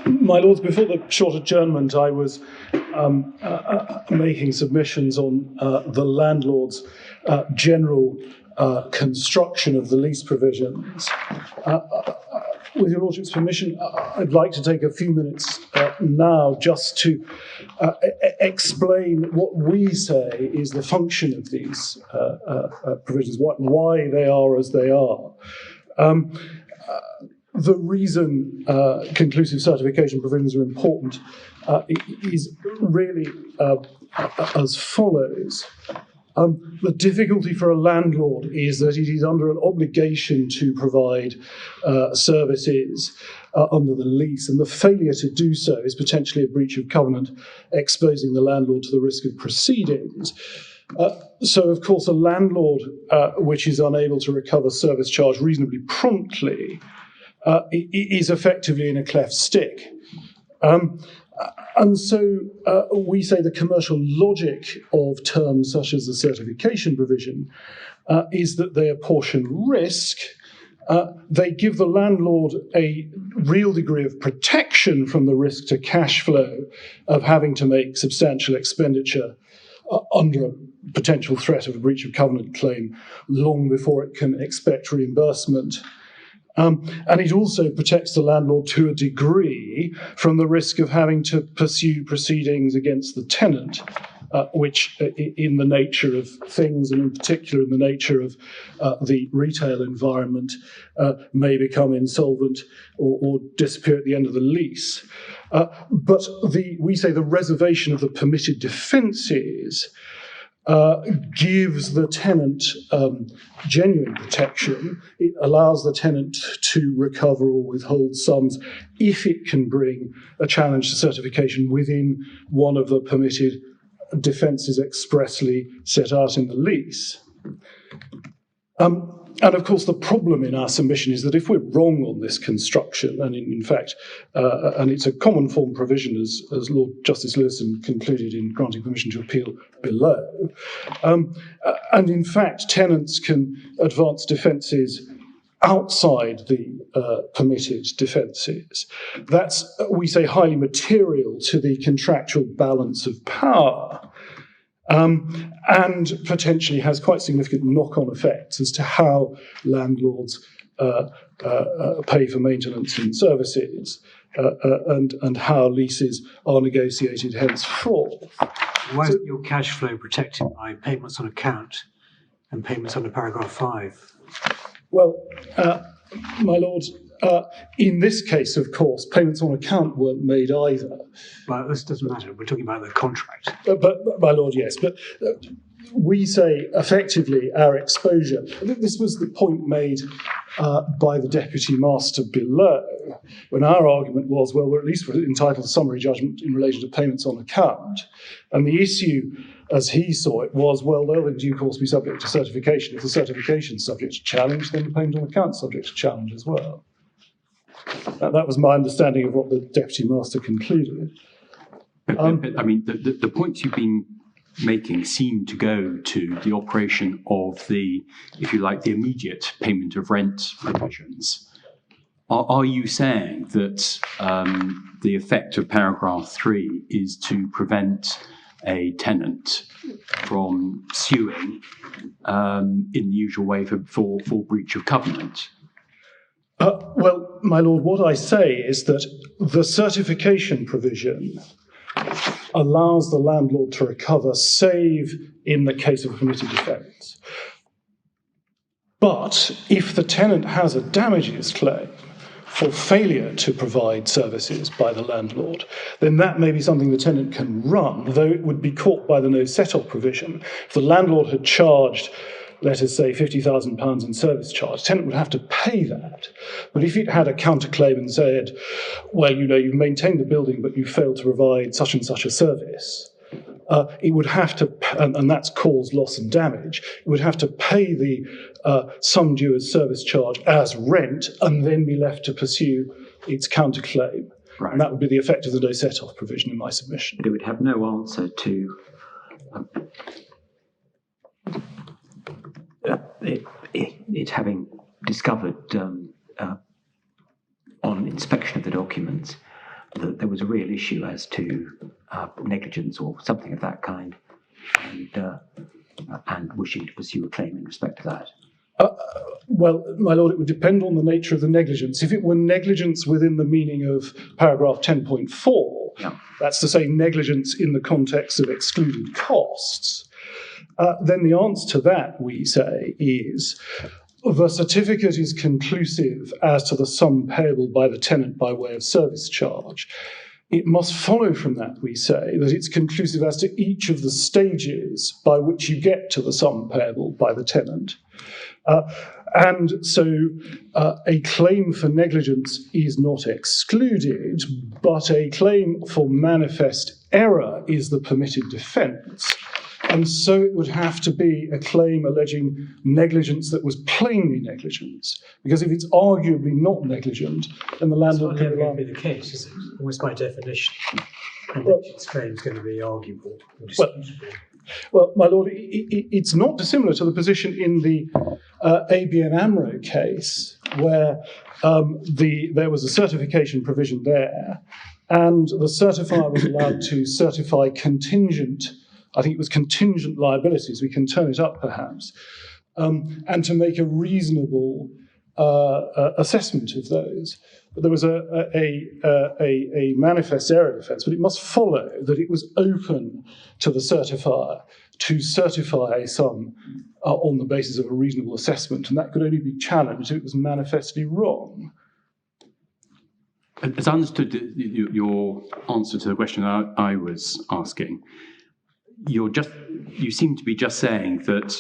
My Lords, before the short adjournment, I was making submissions on the landlord's general construction of the lease provisions. With your Lordship's permission, I'd like to take a few minutes now just to explain what we say is the function of these provisions, why they are as they are. The reason conclusive certification provisions are important is really as follows. The difficulty for a landlord is that it is under an obligation to provide services under the lease, and the failure to do so is potentially a breach of covenant, exposing the landlord to the risk of proceedings. So, of course, a landlord which is unable to recover service charge reasonably promptly is effectively in a cleft stick. And so we say the commercial logic of terms such as the certification provision is that they apportion risk. They give the landlord a real degree of protection from the risk to cash flow of having to make substantial expenditure under a potential threat of a breach of covenant claim long before it can expect reimbursement. And it also protects the landlord to a degree from the risk of having to pursue proceedings against the tenant, which in the nature of things, and in particular in the nature of the retail environment, may become insolvent or disappear at the end of the lease. But we say the reservation of the permitted defences gives the tenant genuine protection. It allows the tenant to recover or withhold sums if it can bring a challenge to certification within one of the permitted defences expressly set out in the lease. And of course, the problem in our submission is that if we're wrong on this construction, and in fact, and it's a common form provision as Lord Justice Lewison concluded in granting permission to appeal below, and in fact, tenants can advance defences outside the permitted defences. That's, we say, highly material to the contractual balance of power. And potentially has quite significant knock-on effects as to how landlords pay for maintenance and services and how leases are negotiated henceforth. Why isn't your cash flow protected by payments on account and payments under paragraph 5? Well, my Lord, in this case, of course, payments on account weren't made either. Well, this doesn't matter. We're talking about the contract. But my Lord, yes. But we say, effectively, our exposure. This was the point made by the Deputy Master below, when our argument was, well, we're at least entitled to summary judgment in relation to payments on account. And the issue, as he saw it, was, well, they'll in due course be subject to certification. If the certification is subject to challenge, then the payment on account is subject to challenge as well. That was my understanding of what the Deputy Master concluded. But I mean, the points you've been making seem to go to the operation of the, if you like, the immediate payment of rent provisions. Are you saying that the effect of paragraph 3 is to prevent a tenant from suing in the usual way for breach of covenant? Well, my Lord, what I say is that the certification provision allows the landlord to recover, save in the case of a permitted defence. But if the tenant has a damages claim for failure to provide services by the landlord, then that may be something the tenant can run, though it would be caught by the no set-off provision. If the landlord had charged, let us say, £50,000 in service charge, the tenant would have to pay that. But if it had a counterclaim and said, well, you know, you've maintained the building, but you failed to provide such and such a service, it would have to, and that's caused loss and damage, it would have to pay the sum due as service charge as rent and then be left to pursue its counterclaim. Right. And that would be the effect of the no set-off provision in my submission. But it would have no answer to it having discovered on inspection of the documents that there was a real issue as to negligence or something of that kind, and wishing to pursue a claim in respect to that? Well, my lord, it would depend on the nature of the negligence. If it were negligence within the meaning of paragraph 10.4, that's to say negligence in the context of excluded costs, then the answer to that, we say, is the certificate is conclusive as to the sum payable by the tenant by way of service charge. It must follow from that, we say, that it's conclusive as to each of the stages by which you get to the sum payable by the tenant. And so a claim for negligence is not excluded, but a claim for manifest error is the permitted defence. And so it would have to be a claim alleging negligence that was plainly negligence, because if it's arguably not negligent, then the landlord can rely. That's not going to be the case, is it? Almost by definition, a negligence claim is going to be arguable or disputable. Well, my lord, it's not dissimilar to the position in the ABN AMRO case, where there was a certification provision there, and the certifier was allowed to certify contingent, I think it was contingent liabilities, we can turn it up perhaps, and to make a reasonable assessment of those. But there was a manifest error defence, but it must follow that it was open to the certifier to certify a sum on the basis of a reasonable assessment, and that could only be challenged if it was manifestly wrong. As I understood your answer to the question I was asking, you seem to be just saying that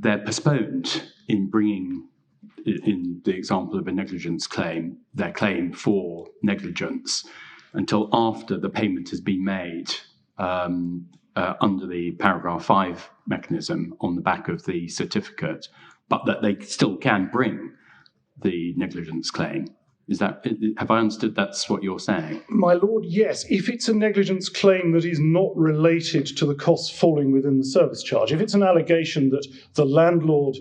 they're postponed in bringing, in the example of a negligence claim, their claim for negligence until after the payment has been made under the paragraph 5 mechanism on the back of the certificate, but that they still can bring the negligence claim. Have I understood that's what you're saying? My lord, yes. If it's a negligence claim that is not related to the costs falling within the service charge, if it's an allegation that the landlord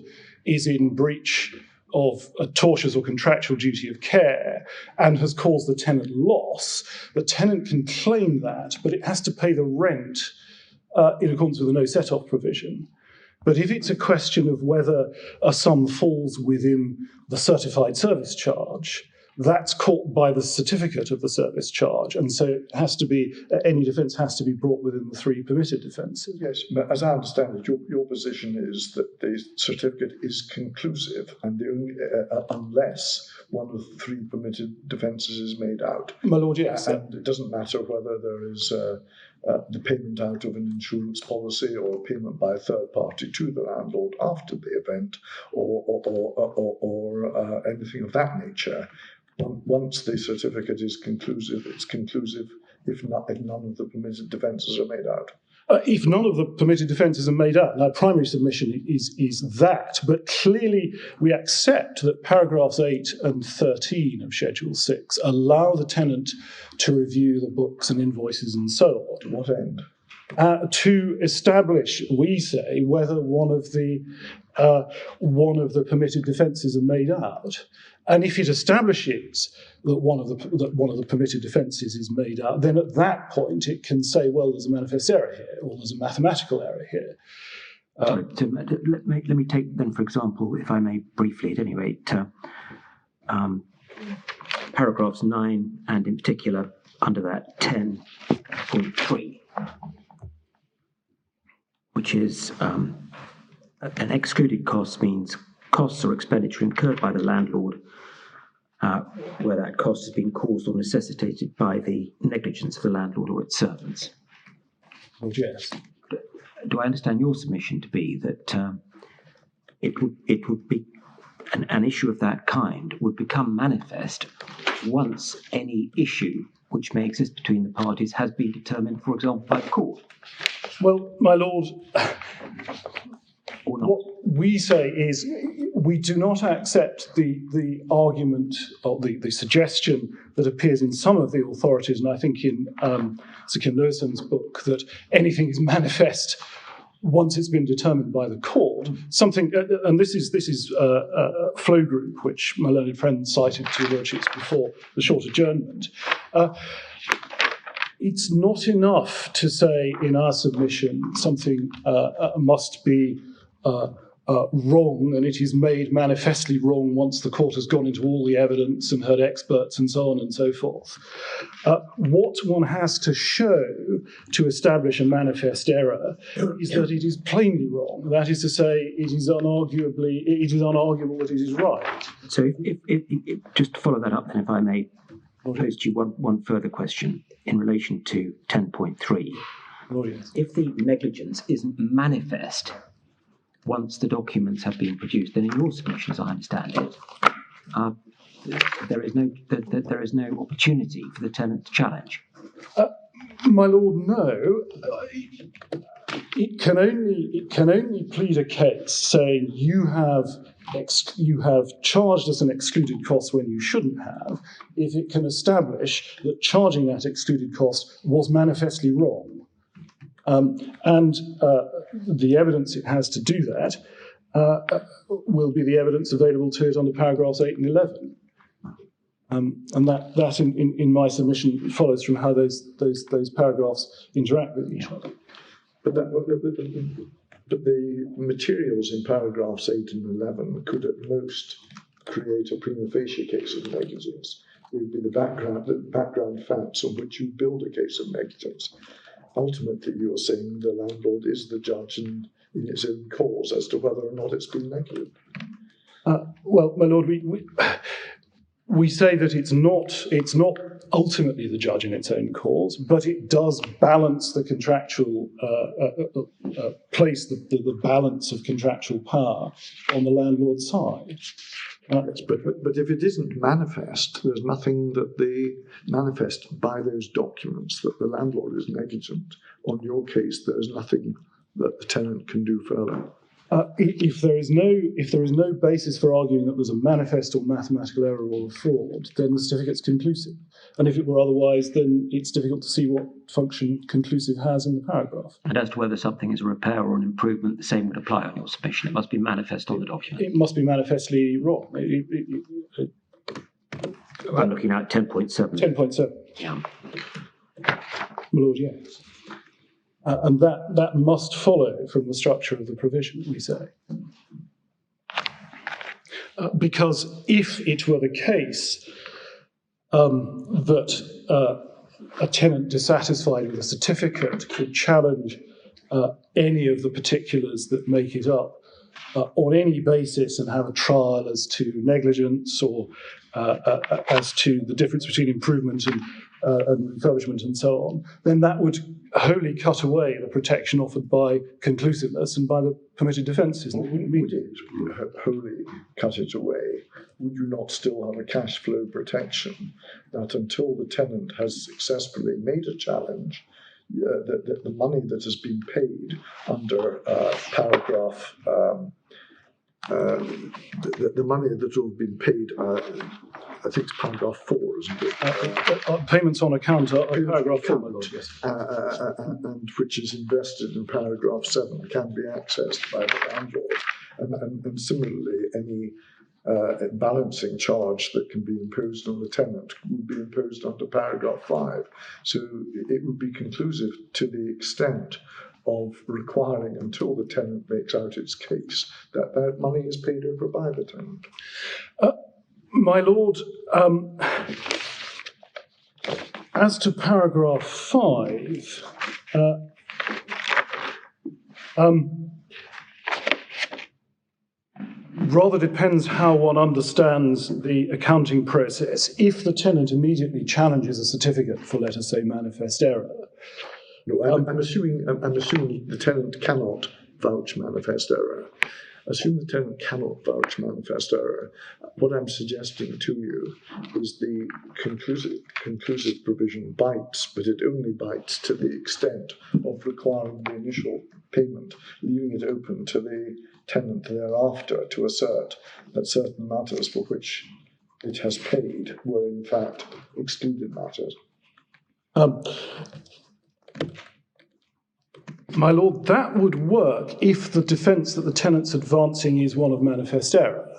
is in breach of a tortious or contractual duty of care and has caused the tenant loss, the tenant can claim that, but it has to pay the rent in accordance with the no set-off provision. But if it's a question of whether a sum falls within the certified service charge, that's caught by the certificate of the service charge, and so it has to be, any defence has to be brought within the 3 permitted defences. Yes, but as I understand it, your position is that the certificate is conclusive, and the only, unless one of the 3 permitted defences is made out. My lord, yes. And it doesn't matter whether there is the payment out of an insurance policy or a payment by a third party to the landlord after the event, or anything of that nature. Once the certificate is conclusive, it's conclusive if none of the permitted defences are made out. If none of the permitted defences are made out, our primary submission is that, but clearly we accept that paragraphs 8 and 13 of Schedule 6 allow the tenant to review the books and invoices and so on. To what end? To establish, we say, whether one of the permitted defences are made out. And if it establishes that one of the permitted defences is made out, then at that point it can say, well, there's a manifest error here, or there's a mathematical error here. So let me take then, for example, if I may briefly, at any rate, paragraphs 9 and in particular under that 10.3, which is an excluded cost means costs or expenditure incurred by the landlord where that cost has been caused or necessitated by the negligence of the landlord or its servants. Well, yes. Do I understand your submission to be that it would be an issue of that kind would become manifest once any issue which may exist between the parties has been determined, for example, by the court? Well, my lord, what we say is we do not accept the argument or the suggestion that appears in some of the authorities, and I think in Sir Kim Lewison's book, that anything is manifest once it's been determined by the court, something, and this is a flow group which my learned friend cited 2 worksheets before the short adjournment. It's not enough to say in our submission something must be wrong, and it is made manifestly wrong once the court has gone into all the evidence and heard experts and so on and so forth. What one has to show to establish a manifest error is that it is plainly wrong. That is to say, it is unarguable that it is right. So if just to follow that up, then, if I may pose to you one further question in relation to 10.3. Oh, yes. If the negligence isn't manifest once the documents have been produced, then in your submission, as I understand it, there is no opportunity for the tenant to challenge. My lord, no. It can only plead a case saying you have charged us an excluded cost when you shouldn't have, if it can establish that charging that excluded cost was manifestly wrong. And the evidence it has to do that will be the evidence available to it under paragraphs 8 and 11. And that in my submission follows from how those paragraphs interact with each other. But the materials in paragraphs 8 and 11 could at most create a prima facie case of negligence. It would be the background facts on which you build a case of negligence. Ultimately, you're saying the landlord is the judge in its own cause as to whether or not it's been negligent. Well, my lord, we say that it's not ultimately the judge in its own cause, but it does balance the contractual place the balance of contractual power on the landlord's side. Yes, but if it isn't manifest, there's nothing that they manifest by those documents that the landlord is negligent. On your case, there's nothing that the tenant can do further. If there is no basis for arguing that there's a manifest or mathematical error or a fraud, then the certificate's conclusive. And if it were otherwise, then it's difficult to see what function conclusive has in the paragraph. And as to whether something is a repair or an improvement, the same would apply on your submission. It must be manifest on the document. It must be manifestly wrong. I'm looking at 10.7. 10.7. Yeah. My lord, yes. And that must follow from the structure of the provision, we say. Because if it were the case that a tenant dissatisfied with a certificate could challenge any of the particulars that make it up on any basis and have a trial as to negligence or as to the difference between improvement and refurbishment and so on, then that would wholly cut away the protection offered by conclusiveness and by the permitted defences. Would it wholly cut it away? Would you not still have a cash flow protection that until the tenant has successfully made a challenge, the money that has been paid under paragraph, the money that will have been paid, I think it's paragraph 4, isn't it? Payments on account are paragraph 4, my lord, yes. And which is invested in paragraph 7 can be accessed by the landlord. And similarly, any balancing charge that can be imposed on the tenant would be imposed under paragraph 5. So it would be conclusive to the extent of requiring, until the tenant makes out its case, that that money is paid over by the tenant. My lord, as to paragraph 5, rather depends how one understands the accounting process. If the tenant immediately challenges a certificate for, let us say, manifest error. No, I'm assuming the tenant cannot vouch manifest error. Assume the tenant cannot vouch manifest error. What I'm suggesting to you is the conclusive provision bites, but it only bites to the extent of requiring the initial payment, leaving it open to the tenant thereafter to assert that certain matters for which it has paid were in fact excluded matters. My lord, that would work if the defence that the tenant's advancing is one of manifest error.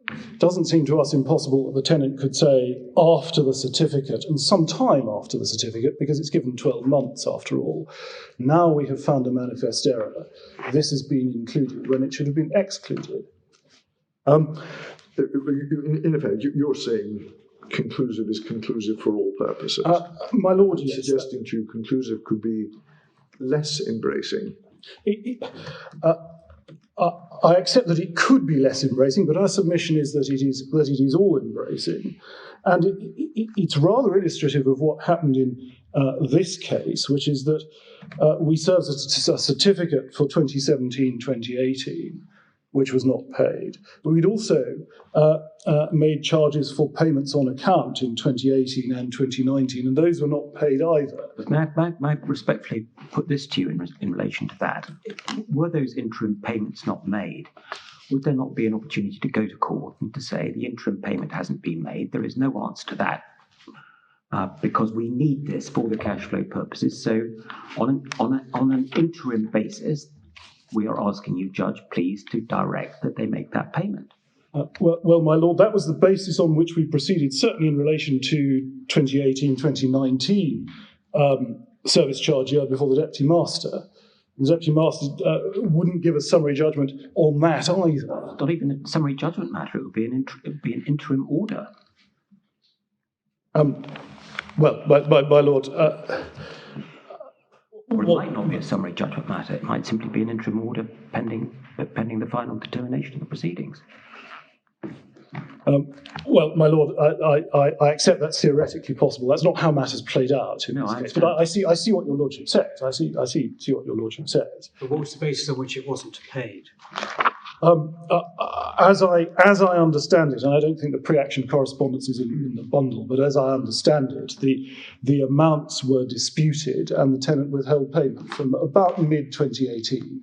It doesn't seem to us impossible that the tenant could say after the certificate, and some time after the certificate, because it's given 12 months after all, now we have found a manifest error. This has been included when it should have been excluded. In effect, you're saying conclusive is conclusive for all purposes. My lord, yes. Suggesting to you conclusive could be less embracing. I accept that it could be less embracing, but our submission is that it is all embracing, and it's rather illustrative of what happened in this case, which is that we served a certificate for 2017-2018, which was not paid. But we'd also made charges for payments on account in 2018 and 2019, and those were not paid either. May I respectfully put this to you in relation to that? Were those interim payments not made, would there not be an opportunity to go to court and to say the interim payment hasn't been made? There is no answer to that because we need this for the cash flow purposes. So on an interim basis, we are asking you, Judge, please to direct that they make that payment. Well, my lord, that was the basis on which we proceeded, certainly in relation to 2018-2019 service charge year before the Deputy Master. The Deputy Master wouldn't give a summary judgment on that either. Not even a summary judgment matter, it would be an interim order. Well, my lord... Or it might not be a summary judgment matter. It might simply be an interim order pending the final determination of the proceedings. Well, my lord, I accept that's theoretically possible. That's not how matters played out in this case. But I see what your lordship says. I see what your lordship says. But what was the basis on which it wasn't paid? As I understand it, and I don't think the pre-action correspondence is in the bundle, but as I understand it, the amounts were disputed and the tenant withheld payment from about mid-2018.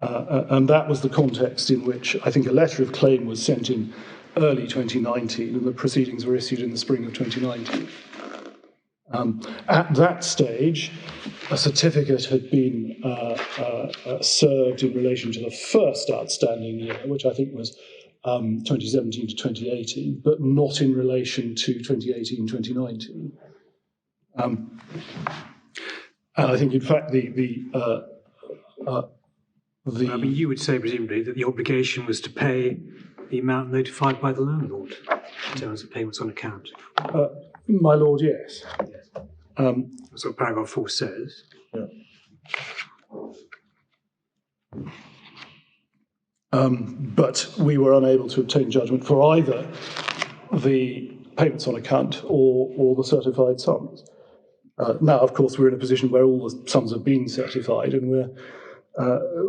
And that was the context in which I think a letter of claim was sent in early 2019 and the proceedings were issued in the spring of 2019. At that stage, a certificate had been served in relation to the first outstanding year, which I think was 2017 to 2018, but not in relation to 2018-2019. And I think, in fact, I mean, you would say, presumably, that the obligation was to pay the amount notified by the landlord in terms of payments on account. My lord, yes. That's what paragraph 4 says. Yeah. But we were unable to obtain judgment for either the payments on account or the certified sums. Now, of course, we're in a position where all the sums have been certified, and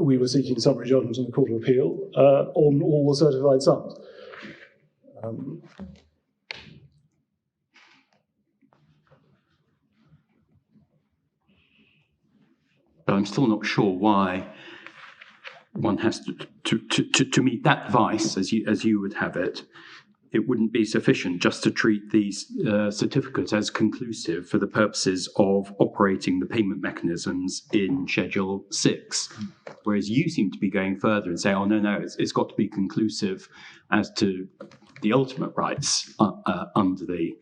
we were seeking summary judgment in the Court of Appeal on all the certified sums. But I'm still not sure why one has to meet that vice, as you would have it. It wouldn't be sufficient just to treat these certificates as conclusive for the purposes of operating the payment mechanisms in Schedule 6. Whereas you seem to be going further and say, oh, no, it's got to be conclusive as to the ultimate rights under the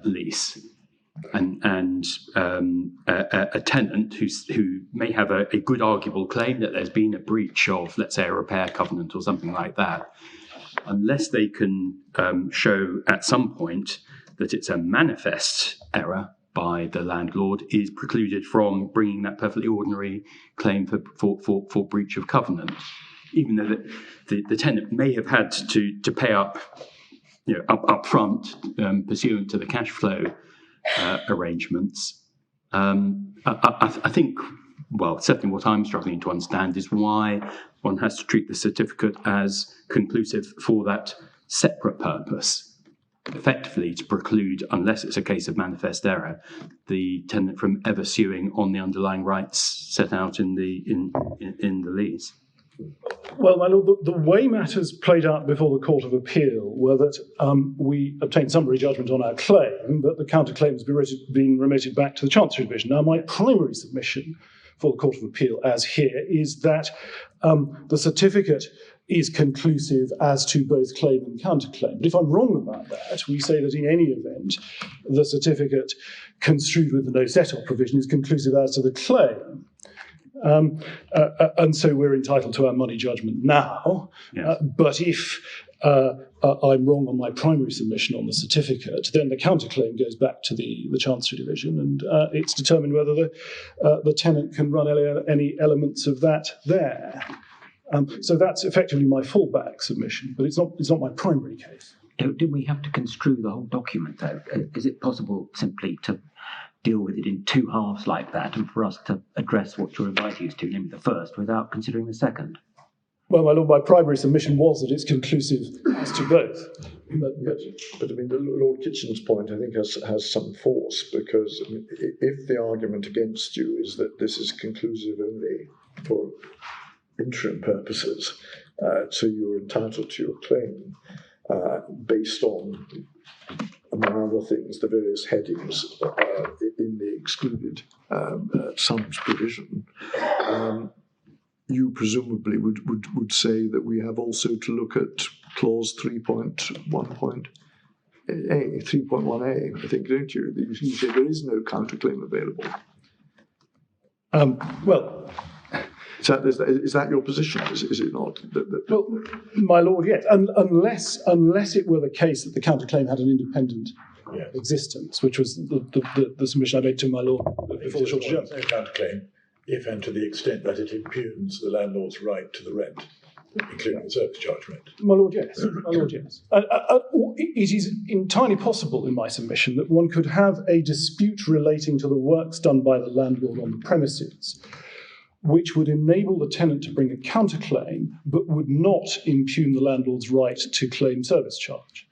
lease. And a tenant who may have a good arguable claim that there's been a breach of, let's say, a repair covenant or something like that, unless they can show at some point that it's a manifest error by the landlord, is precluded from bringing that perfectly ordinary claim for breach of covenant, even though the tenant may have had to pay up front pursuant to the cash flow arrangements. I think, well, certainly what I'm struggling to understand is why one has to treat the certificate as conclusive for that separate purpose, effectively to preclude, unless it's a case of manifest error, the tenant from ever suing on the underlying rights set out in the lease. Well, my lord, the way matters played out before the Court of Appeal were that we obtained summary judgment on our claim, but the counterclaim has been remitted back to the Chancery Division. Now, my primary submission for the Court of Appeal, as here, is that the certificate is conclusive as to both claim and counterclaim. But if I'm wrong about that, we say that in any event, the certificate construed with the no set-off provision is conclusive as to the claim. And so we're entitled to our money judgment now. Yes. But if I'm wrong on my primary submission on the certificate, then the counterclaim goes back to the Chancery Division, and it's determined whether the tenant can run any elements of that there. So that's effectively my fallback submission, but it's not my primary case. Do we have to construe the whole document, though? Is it possible simply to deal with it in two halves like that, and for us to address what you're inviting us to, namely the first, without considering the second? Well, my lord, my primary submission was that it's conclusive as to both. But I mean, Lord Kitchen's point, I think, has some force, because I mean, if the argument against you is that this is conclusive only for interim purposes, so you're entitled to your claim based on, among other things, the various headings in the excluded sums provision, you presumably would say that we have also to look at clause 3.1a, I think, don't you? You say there is no counterclaim available. Well, is that your position? Is it not? Well, my lord, yes. Unless it were the case that the counterclaim had an independent existence, which was the submission I made to my lord before the short adjournment. No counterclaim, if and to the extent that it impugns the landlord's right to the rent, including the service charge rent. My lord, yes. My lord, yes. It is entirely possible in my submission that one could have a dispute relating to the works done by the landlord on the premises, which would enable the tenant to bring a counterclaim, but would not impugn the landlord's right to claim service charge.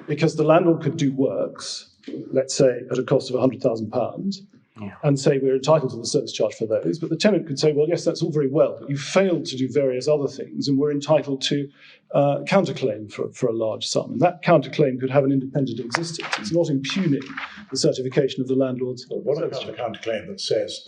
Because the landlord could do works, let's say at a cost of £100,000, and say we're entitled to the service charge for those, but the tenant could say, well, yes, that's all very well, but you failed to do various other things, and we're entitled to counterclaim for a large sum. And that counterclaim could have an independent existence. It's not impugning the certification of the landlord's what about a counterclaim that says,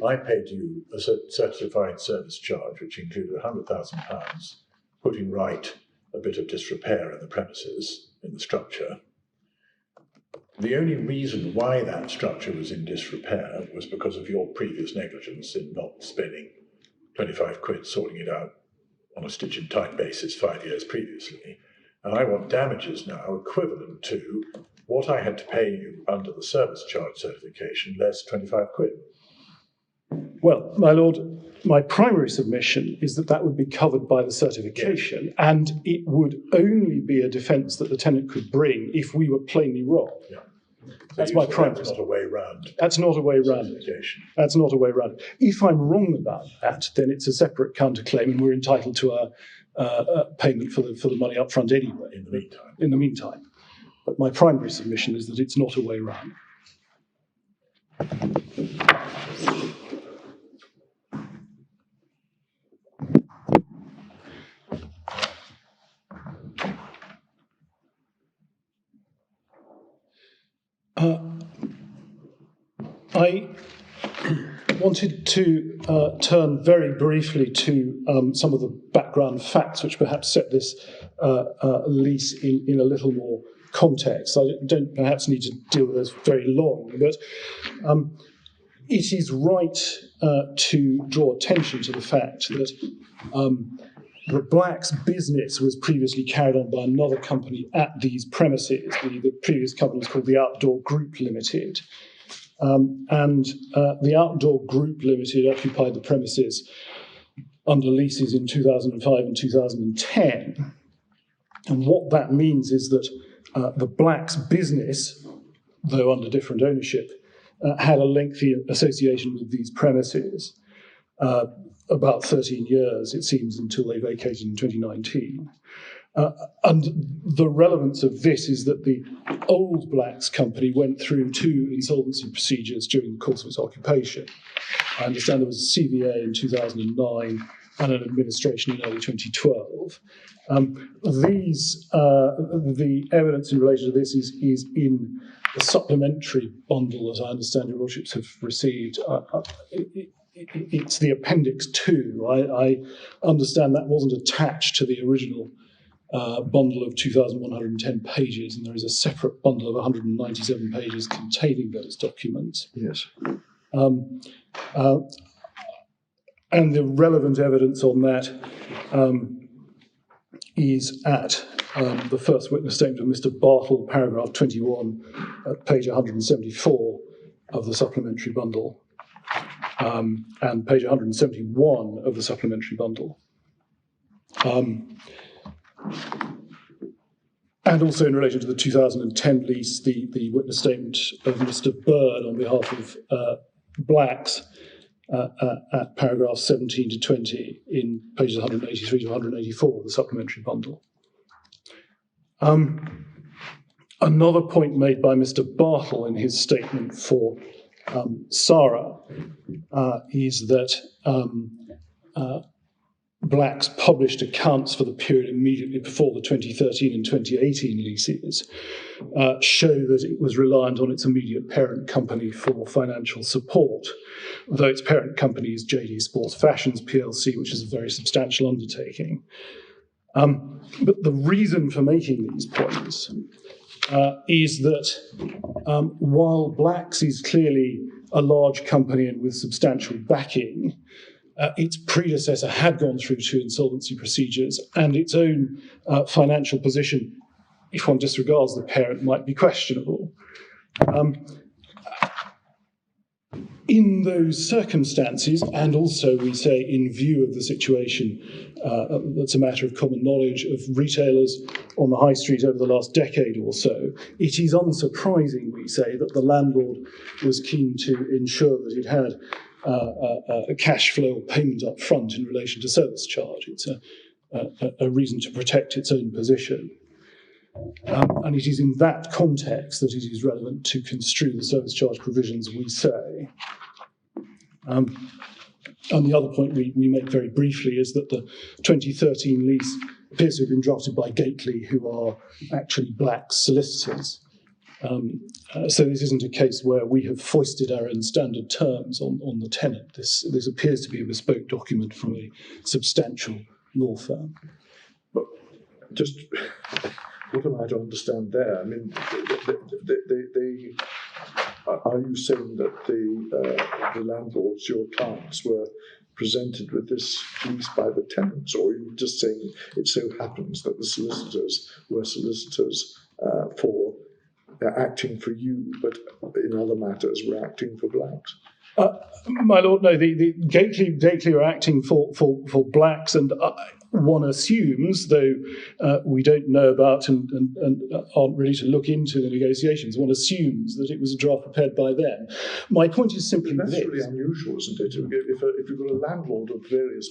I paid you a certified service charge, which included £100,000, putting right a bit of disrepair in the premises, in the structure. The only reason why that structure was in disrepair was because of your previous negligence in not spending 25 quid sorting it out on a stitch-and-tight basis 5 years previously. And I want damages now equivalent to what I had to pay you under the service charge certification, less 25 quid. Well, my lord, my primary submission is that would be covered by the certification, and it would only be a defence that the tenant could bring if we were plainly wrong. Yeah. So that's my primary. That's not a way round. That's not a way round it. That's not a way round it. If I'm wrong about that, then it's a separate counterclaim, and we're entitled to a payment for the money up front anyway. In the meantime. But my primary submission is that it's not a way round. I wanted to turn very briefly to some of the background facts which perhaps set this lease in a little more context. I don't perhaps need to deal with this very long, but it is right to draw attention to the fact that the Blacks business was previously carried on by another company at these premises. The previous company was called the Outdoor Group Ltd. And the Outdoor Group Ltd occupied the premises under leases in 2005 and 2010. And what that means is that the Blacks business, though under different ownership, had a lengthy association with these premises. About 13 years, it seems, until they vacated in 2019. And the relevance of this is that the old Blacks company went through 2 insolvency procedures during the course of its occupation. I understand there was a CVA in 2009 and an administration in early 2012. The evidence in relation to this is in the supplementary bundle, as I understand your lordships have received. It's the Appendix 2. I understand that wasn't attached to the original bundle of 2,110 pages, and there is a separate bundle of 197 pages containing those documents. Yes. And the relevant evidence on that is at the first witness statement of Mr. Bartle, paragraph 21, at page 174 of the supplementary bundle, and page 171 of the supplementary bundle. And also in relation to the 2010 lease, the witness statement of Mr. Bird on behalf of Blacks at paragraphs 17 to 20 in pages 183 to 184 of the supplementary bundle. Another point made by Mr. Bartle in his statement for Sara is that Blacks published accounts for the period immediately before the 2013 and 2018 leases show that it was reliant on its immediate parent company for financial support, though its parent company is JD Sports Fashions plc, which is a very substantial undertaking. But the reason for making these points is that while Blacks is clearly a large company and with substantial backing, its predecessor had gone through 2 insolvency procedures, and its own financial position, if one disregards the parent, might be questionable. In those circumstances, and also we say in view of the situation that's a matter of common knowledge of retailers on the high street over the last decade or so, it is unsurprising, we say, that the landlord was keen to ensure that it had a cash flow payment up front in relation to service charge. It's a reason to protect its own position. And it is in that context that it is relevant to construe the service charge provisions, we say. And the other point we make very briefly is that the 2013 lease appears to have been drafted by Gately, who are actually Blacks solicitors. So this isn't a case where we have foisted our own standard terms on the tenant. This appears to be a bespoke document from a substantial law firm. But just what am I to understand there? I mean, are you saying that the landlords, your clients, were presented with this lease by the tenants, or are you just saying it so happens that the solicitors were solicitors for acting for you, but in other matters were acting for Blacks? My lord, no. The Gately are acting for Blacks, and one assumes, though we don't know about and aren't ready to look into the negotiations, one assumes that it was a draft prepared by them. My point is simply that's this. really unusual, isn't it? If you've got a landlord of various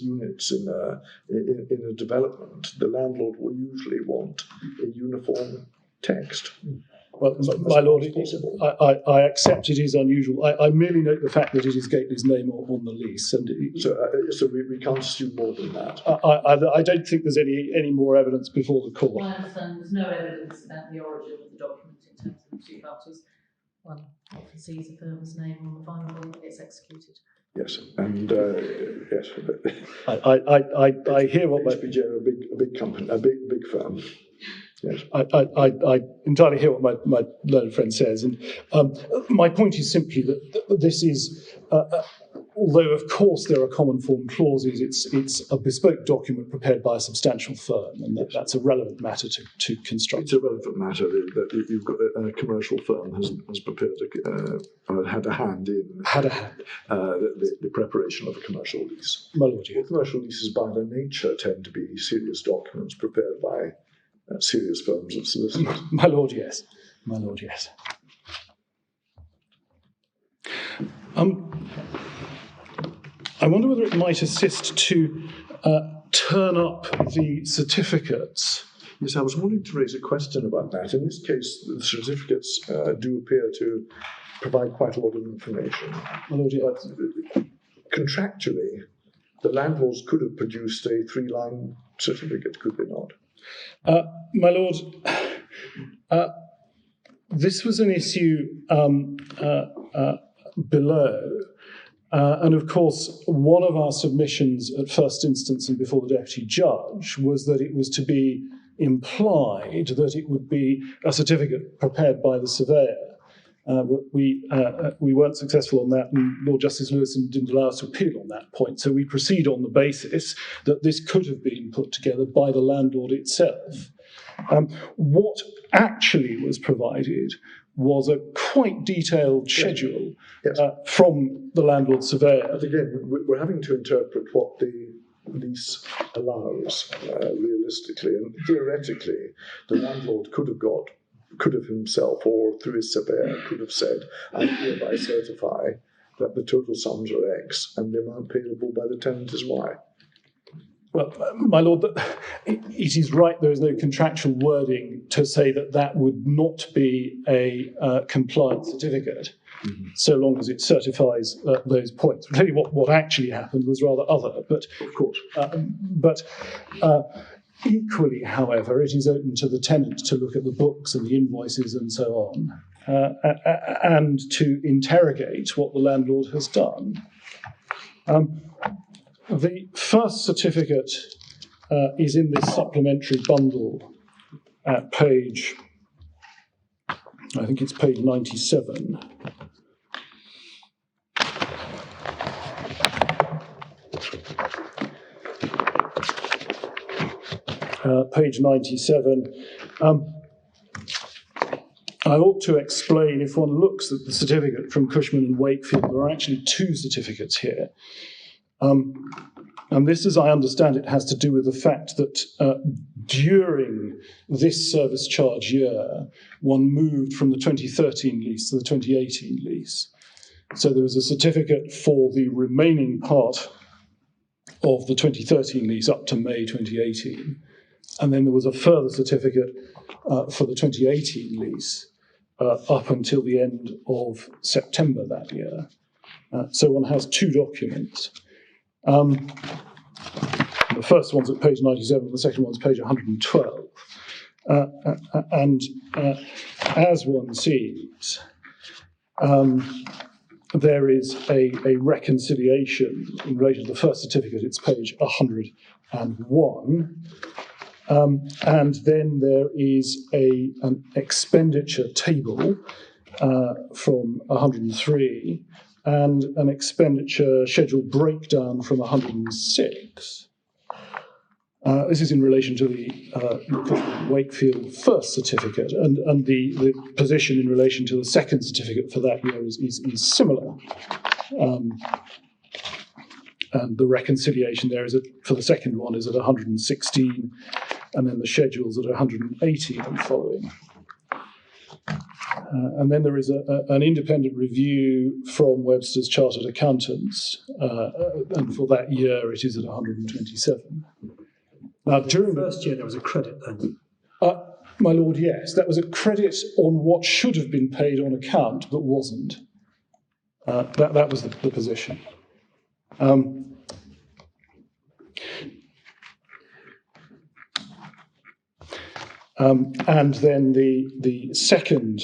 units in a development, the landlord will usually want a uniform text. Well, my lord, I accept it is unusual. I merely note the fact that it is Gately's name on the lease, and so we can't assume more than that. I don't think there's any more evidence before the court. I understand there's no evidence about the origin of the document in terms of the 2 parties. One often sees a firm's name on the final one that gets executed. Yes, and yes. I hear what HBJ are a big company, a big firm. Yes. I entirely hear what my learned friend says, and my point is simply that this is, although of course there are common form clauses, it's a bespoke document prepared by a substantial firm, and that's a relevant matter to construct. It's a relevant matter that you've got a commercial firm has prepared, had a hand in the preparation of a commercial lease. My lord, yes. Well, commercial leases by their nature tend to be serious documents prepared by serious firms of solicitors. My lord, yes. My lord, yes. I wonder whether it might assist to turn up the certificates. Yes, I was wanting to raise a question about that. In this case, the certificates do appear to provide quite a lot of information. My lord, yes. Contractually, the landlords could have produced a 3-line certificate, could they not? My Lord, this was an issue below. And of course, one of our submissions at first instance and before the Deputy Judge was that it was to be implied that it would be a certificate prepared by the surveyor. But we weren't successful on that, and Lord Justice Lewison didn't allow us to appeal on that point. So we proceed on the basis that this could have been put together by the landlord itself. What actually was provided was a quite detailed schedule from the landlord surveyor. But again, we're having to interpret what the lease allows realistically, and theoretically, the landlord could have himself, or through his surveyor, could have said, I hereby certify that the total sums are X and the amount payable by the tenant is Y. Well, my Lord, it is right, there is no contractual wording to say that that would not be a compliant certificate, so long as it certifies those points. Really, what actually happened was rather other, but of course. Equally, however, it is open to the tenant to look at the books and the invoices and so on, and to interrogate what the landlord has done. The first certificate is in this supplementary bundle at page, I think it's page 97. Page 97. I ought to explain, if one looks at the certificate from Cushman and Wakefield, there are actually two certificates here. And this, as I understand it, has to do with the fact that during this service charge year, one moved from the 2013 lease to the 2018 lease. So there was a certificate for the remaining part of the 2013 lease up to May 2018. And then there was a further certificate for the 2018 lease up until the end of September that year. So one has two documents. The first one's at page 97, and the second one's page 112. And as one sees, there is a reconciliation in relation to the first certificate. It's page 101. And then there is an expenditure table from 103 and an expenditure schedule breakdown from 106. This is in relation to the Wakefield first certificate, and the position in relation to the second certificate for that year is similar. And the reconciliation there is for the second one is at 116, and then the schedule's at 180 and following. And then there is an independent review from Webster's Chartered Accountants, and for that year it is at 127. Now, during the first year there was a credit then? My Lord, yes. That was a credit on what should have been paid on account but wasn't. That was the position. And then the second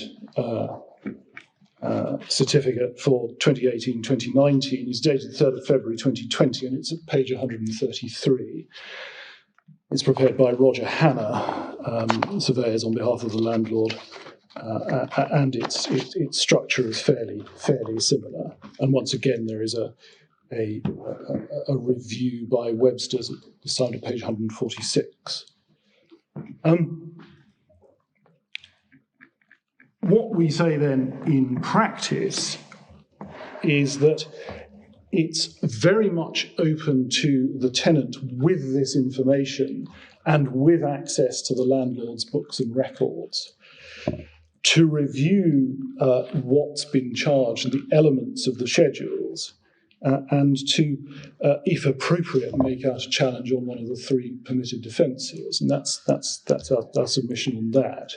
certificate for 2018-2019 is dated 3rd of February 2020, and it's at page 133. It's prepared by Roger Hanna, surveyors on behalf of the landlord, and its structure is fairly similar. And once again, there is a review by Webster's, this time at page 146. What we say then in practice is that it's very much open to the tenant with this information and with access to the landlord's books and records to review what's been charged and the elements of the schedules and to, if appropriate, make out a challenge on one of the three permitted defences. And that's our submission on that.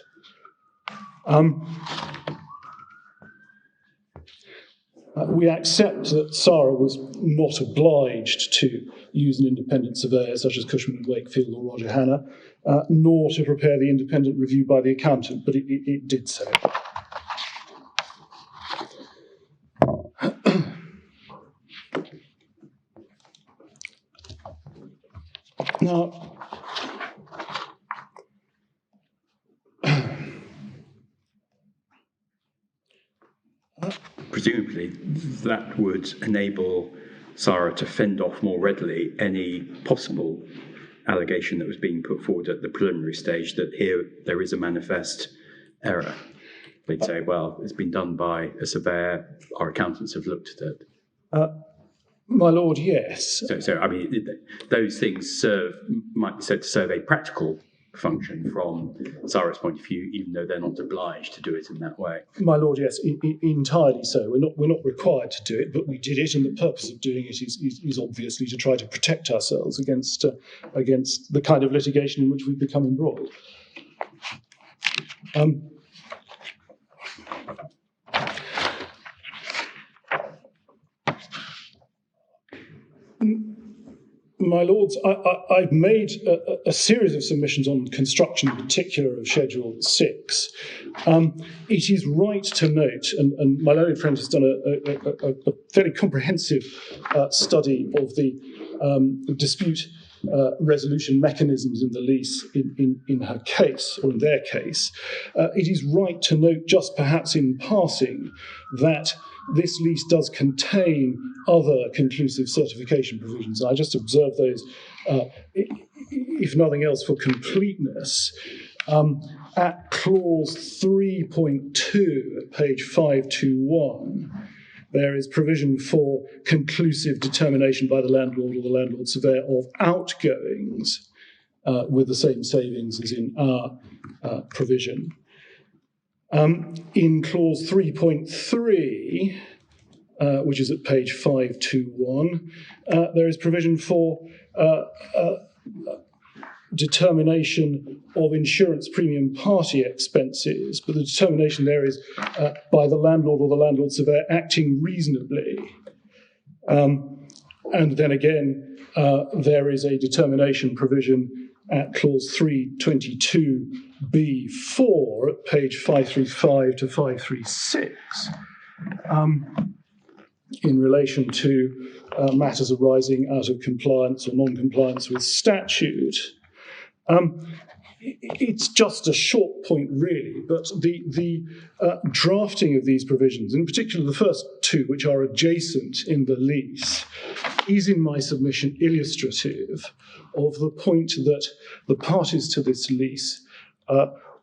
We accept that Sara was not obliged to use an independent surveyor such as Cushman and Wakefield or Roger Hanna, nor to prepare the independent review by the accountant, but it did so. Now, presumably that would enable Sara to fend off more readily any possible allegation that was being put forward at the preliminary stage that here there is a manifest error. They'd say, well, it's been done by a surveyor, our accountants have looked at it. My lord, yes. So I mean, those things might be said to serve a practical function from Sara's point of view, even though they're not obliged to do it in that way. My lord, yes, entirely so. We're not required to do it, but we did it, and the purpose of doing it is obviously to try to protect ourselves against the kind of litigation in which we've become embroiled. My lords, I've made a series of submissions on construction, in particular of Schedule 6. It is right to note, and my learned friend has done a fairly comprehensive study of the dispute resolution mechanisms in the lease in her case, or in their case. It is right to note, just perhaps in passing, that this lease does contain other conclusive certification provisions. I just observe those, if nothing else, for completeness. At clause 3.2 at page 521, there is provision for conclusive determination by the landlord or the landlord surveyor of outgoings with the same savings as in our provision. In clause 3.3, which is at page 521, there is provision for determination of insurance premium party expenses, but the determination there is by the landlord or the landlord surveyor acting reasonably. And then again, there is a determination provision at clause 322b4 at page 535 to 536 in relation to matters arising out of compliance or non-compliance with statute. It's just a short point, really, but the drafting of these provisions, in particular the first two, which are adjacent in the lease, is in my submission illustrative of the point that the parties to this lease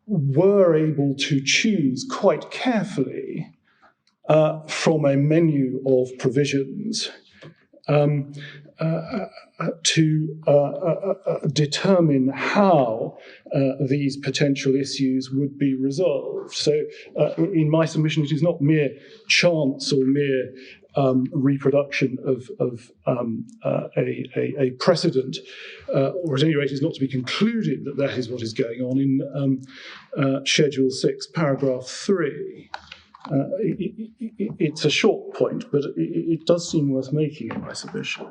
were able to choose quite carefully from a menu of provisions to determine how these potential issues would be resolved. So in my submission, it is not mere chance or mere reproduction of a precedent, or at any rate is not to be concluded that that is what is going on in Schedule 6, paragraph 3. It's a short point, but it does seem worth making in my submission.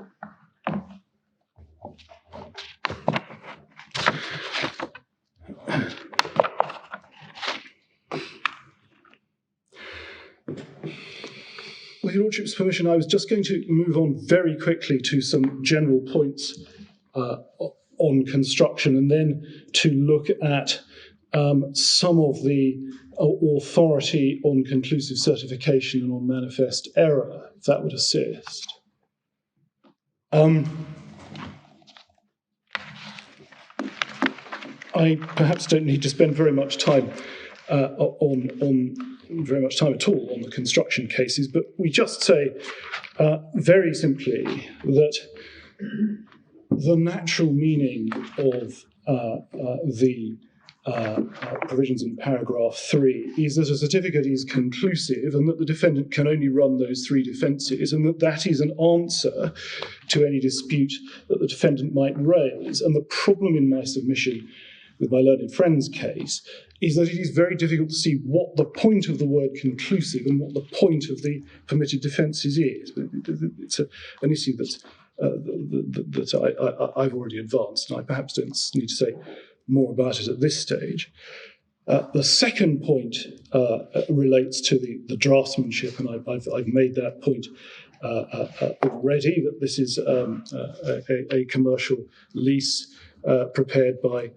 With your Lordship's permission, I was just going to move on very quickly to some general points on construction, and then to look at some of the authority on conclusive certification and on manifest error, if that would assist. I perhaps don't need to spend very much time very much time at all on the construction cases, but we just say very simply that the natural meaning of the provisions in paragraph 3 is that a certificate is conclusive and that the defendant can only run those 3 defences, and that that is an answer to any dispute that the defendant might raise. And the problem in my submission with my learned friend's case is that it is very difficult to see what the point of the word conclusive and what the point of the permitted defences is. It's an issue that I've already advanced, and I perhaps don't need to say more about it at this stage. The second point relates to the draftsmanship, and I've made that point already, that this is a commercial lease prepared by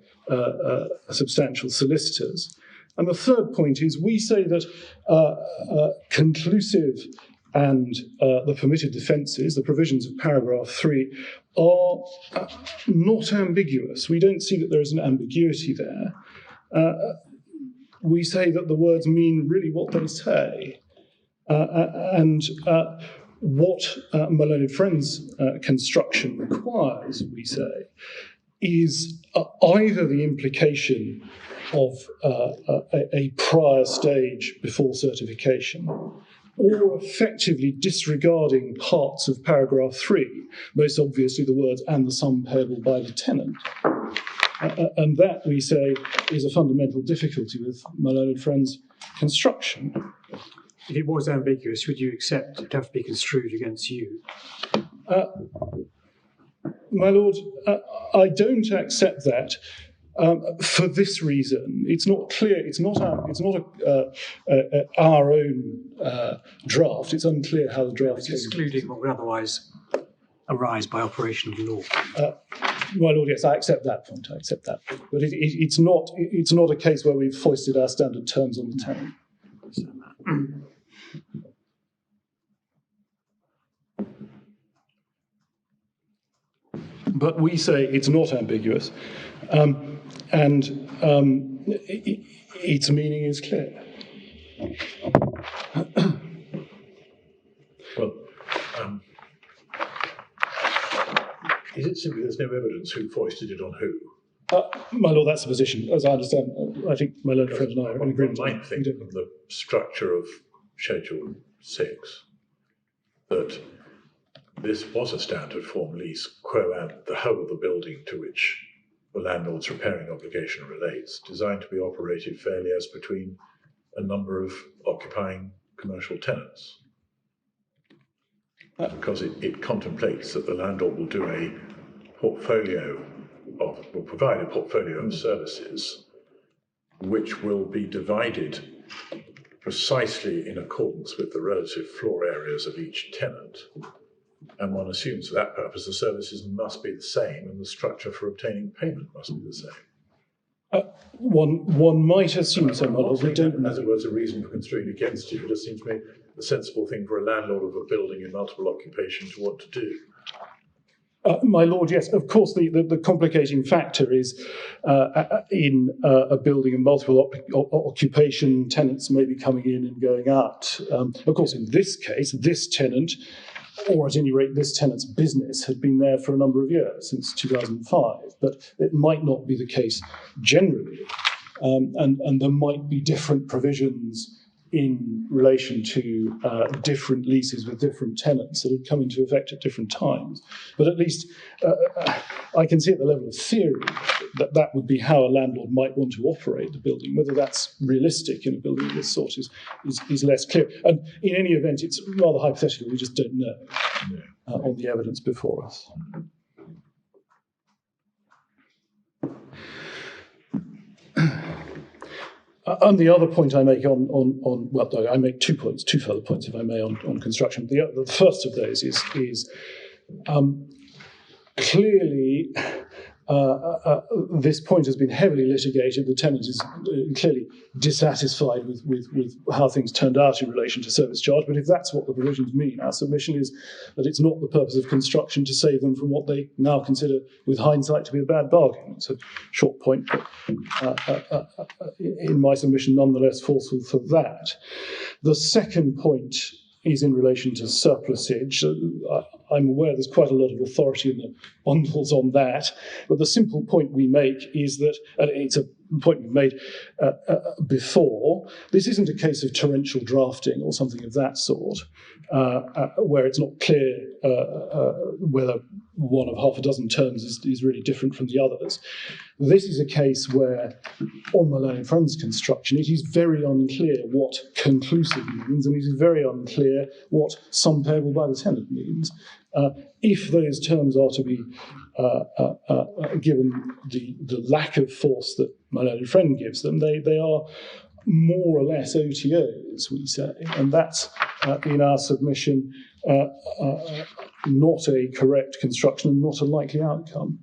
substantial solicitors. And the third point is we say that conclusive and the permitted defences, the provisions of paragraph 3, are not ambiguous. We don't see that there is an ambiguity there. We say that the words mean really what they say. And what my learned friend's construction requires, we say, is either the implication of a prior stage before certification, or effectively disregarding parts of paragraph 3, most obviously the words "and the sum payable by the tenant." And that, we say, is a fundamental difficulty with my learned friend's construction. If it was ambiguous, would you accept it to have to be construed against you? My lord, I don't accept that for this reason. It's not clear. It's not our own draft. It's unclear how the draft It's excluding what would otherwise arise by operation of law. My lord, yes, I accept that point. I accept that point. But it's not a case where we've foisted our standard terms on the tenant. But we say it's not ambiguous, and its meaning is clear. Well, is it simply there's no evidence who foisted it on who? My lord, that's the position. As I understand, I think my learned friend and I are in agreement. One might think of the structure of Schedule 6 that this was a standard form lease, quo ante the whole of the building to which the landlord's repairing obligation relates, designed to be operated fairly as between a number of occupying commercial tenants. Because it contemplates that the landlord will do a portfolio of, will provide a portfolio of services which will be divided precisely in accordance with the relative floor areas of each tenant. And one assumes for that purpose the services must be the same and the structure for obtaining payment must be the same. One might assume so, my lord. We don't know. As it was a reason for construing against you, it just seems to me a sensible thing for a landlord of a building in multiple occupation to want to do. My lord, yes, of course, the complicating factor is in a building in multiple occupation, tenants may be coming in and going out. Of course, in this case, this tenant, or at any rate, this tenant's business had been there for a number of years, since 2005, but it might not be the case generally. And there might be different provisions in relation to different leases with different tenants that have come into effect at different times. But at least I can see at the level of theory that that would be how a landlord might want to operate the building. Whether that's realistic in a building of this sort is less clear. And in any event, it's rather hypothetical. We just don't know on the evidence before us. And the other point I make I make 2 points, 2 further points, if I may, on construction. The first of those is clearly this point has been heavily litigated. The tenant is clearly dissatisfied with how things turned out in relation to service charge. But if that's what the provisions mean, our submission is that it's not the purpose of construction to save them from what they now consider, with hindsight, to be a bad bargain. It's a short point, but in my submission, nonetheless, forceful for that. The second point is in relation to surplusage. I'm aware there's quite a lot of authority in the bundles on that, but the simple point we make is that, and it's a point we made before. This isn't a case of torrential drafting or something of that sort, where it's not clear whether one of half a dozen terms is really different from the others. This is a case where, on my learned friend's construction, it is very unclear what conclusive means, and it is very unclear what sum payable by the tenant means. If those terms are to be given the lack of force that my learned friend gives them, they are more or less OTOs, we say, and that's in our submission not a correct construction and not a likely outcome.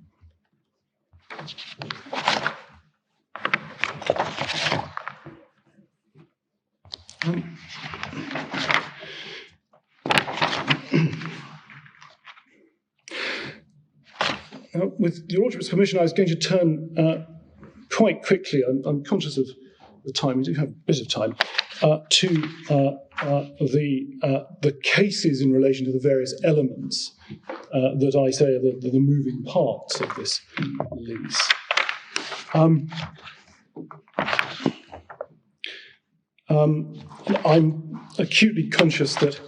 With your Lordship's permission, I was going to turn quite quickly, I'm conscious of the time, we do have a bit of time, to the cases in relation to the various elements that I say are the moving parts of this lease. I'm acutely conscious that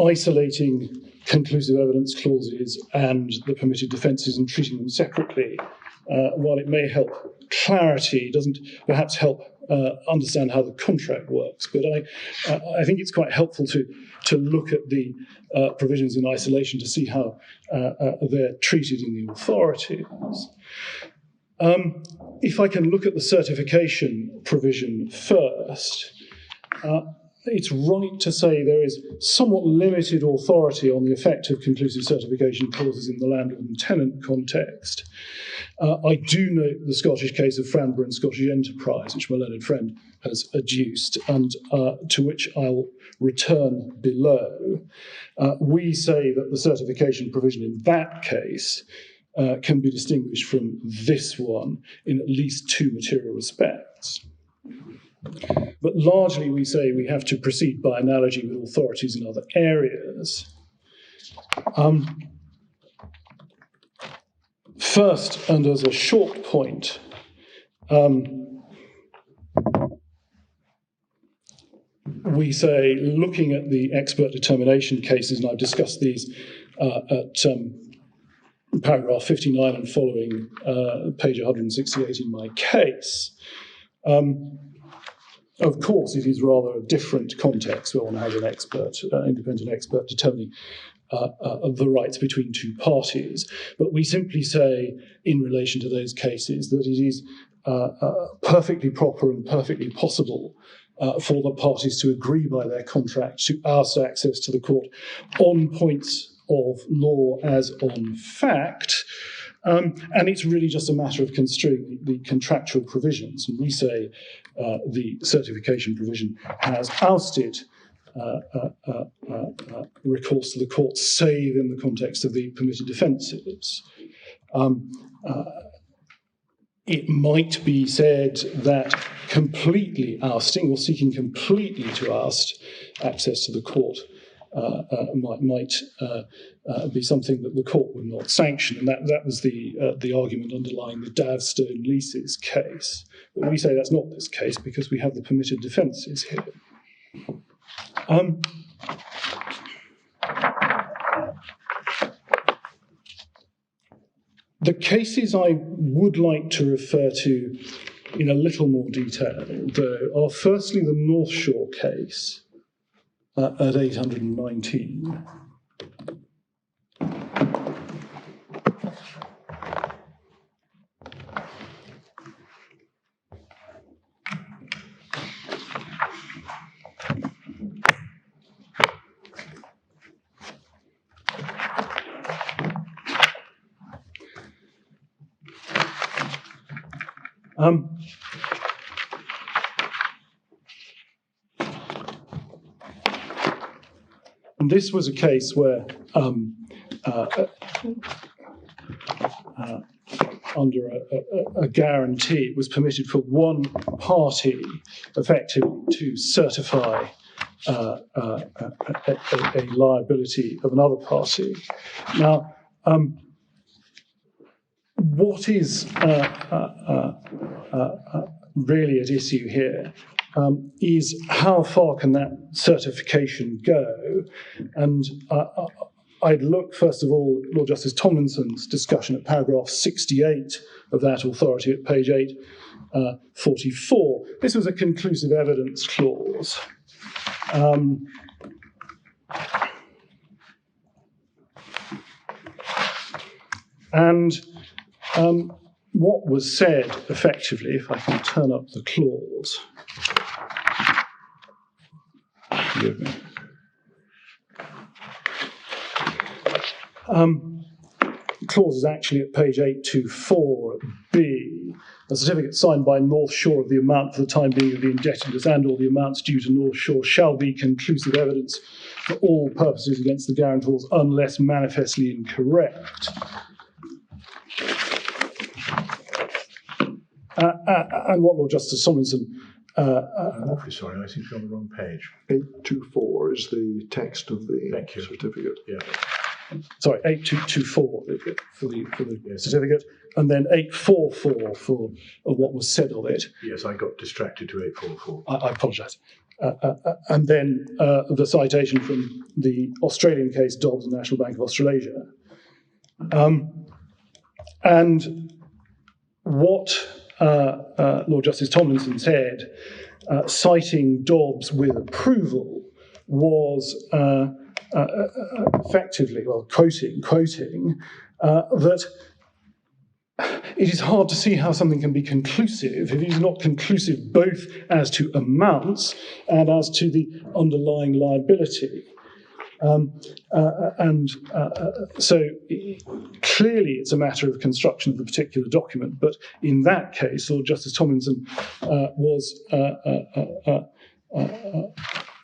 isolating conclusive evidence clauses and the permitted defences and treating them separately, while it may help clarity, doesn't perhaps help understand how the contract works. But I think it's quite helpful to look at the provisions in isolation to see how they're treated in the authorities. If I can look at the certification provision first, it's right to say there is somewhat limited authority on the effect of conclusive certification clauses in the landlord and tenant context. I do note the Scottish case of Franborough and Scottish Enterprise, which my learned friend has adduced, and to which I'll return below. We say that the certification provision in that case can be distinguished from this one in at least two material respects. But largely we say we have to proceed by analogy with authorities in other areas. First, and as a short point, we say, looking at the expert determination cases, and I've discussed these at paragraph 59 and following, page 168 in my case, of course, it is rather a different context where one has an expert, independent expert determining the rights between two parties. But we simply say, in relation to those cases, that it is perfectly proper and perfectly possible for the parties to agree by their contract to ask access to the court on points of law as on fact. And it's really just a matter of construing the contractual provisions. And we say the certification provision has ousted recourse to the court, save in the context of the permitted defences. It might be said that completely ousting or seeking completely to oust access to the court might be something that the court would not sanction, and that was the argument underlying the Davstone leases case. But we say that's not this case because we have the permitted defences here. The cases I would like to refer to in a little more detail, though, are firstly the North Shore case at 819. And this was a case where, under a guarantee, it was permitted for one party, effectively, to certify a liability of another party. Now, what is really at issue here is how far can that certification go? And I'd look, first of all, Lord Justice Tomlinson's discussion at paragraph 68 of that authority at page 844. This was a conclusive evidence clause. What was said, effectively, if I can turn up the clause. Forgive me. The clause is actually at page 824 at B. A certificate signed by North Shore of the amount for the time being of the indebtedness and all the amounts due to North Shore shall be conclusive evidence for all purposes against the guarantors unless manifestly incorrect. And what Lord Justice Tomlinson... I'm awfully sorry, I seem to be on the wrong page. 824 is the text of the certificate. Yeah. Sorry, 8224 for the certificate, and then 844 for what was said of it. Yes, I got distracted to 844. I apologise. And then the citation from the Australian case, Dobbs and National Bank of Australasia. And what Lord Justice Tomlinson said, citing Dobbs with approval, was effectively, well, quoting, that it is hard to see how something can be conclusive if it is not conclusive both as to amounts and as to the underlying liability. So clearly it's a matter of construction of the particular document, but in that case, Lord Justice Tomlinson was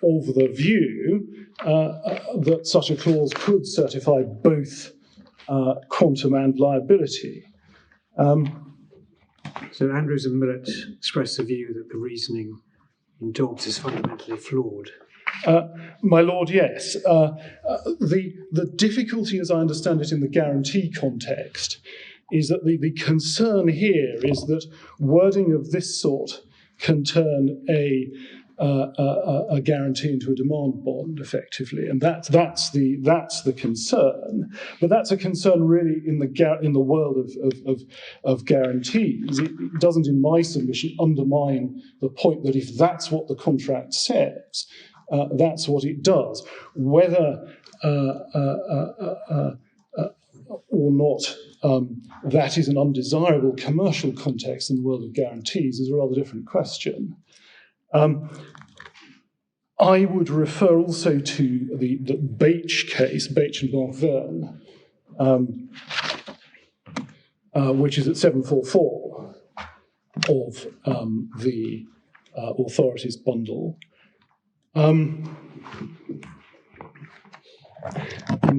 of the view that such a clause could certify both quantum and liability. So Andrews and Millett expressed the view that the reasoning in Dobbs is fundamentally flawed. My Lord, yes. The difficulty, as I understand it, in the guarantee context is that the concern here is that wording of this sort can turn a guarantee into a demand bond, effectively, and that's the concern. But that's a concern really in the world of guarantees. It doesn't, in my submission, undermine the point that if that's what the contract says, that's what it does. Whether or not that is an undesirable commercial context in the world of guarantees is a rather different question. I would refer also to the Bache case, Bache and Bonverne, which is at 744 of the authorities bundle. In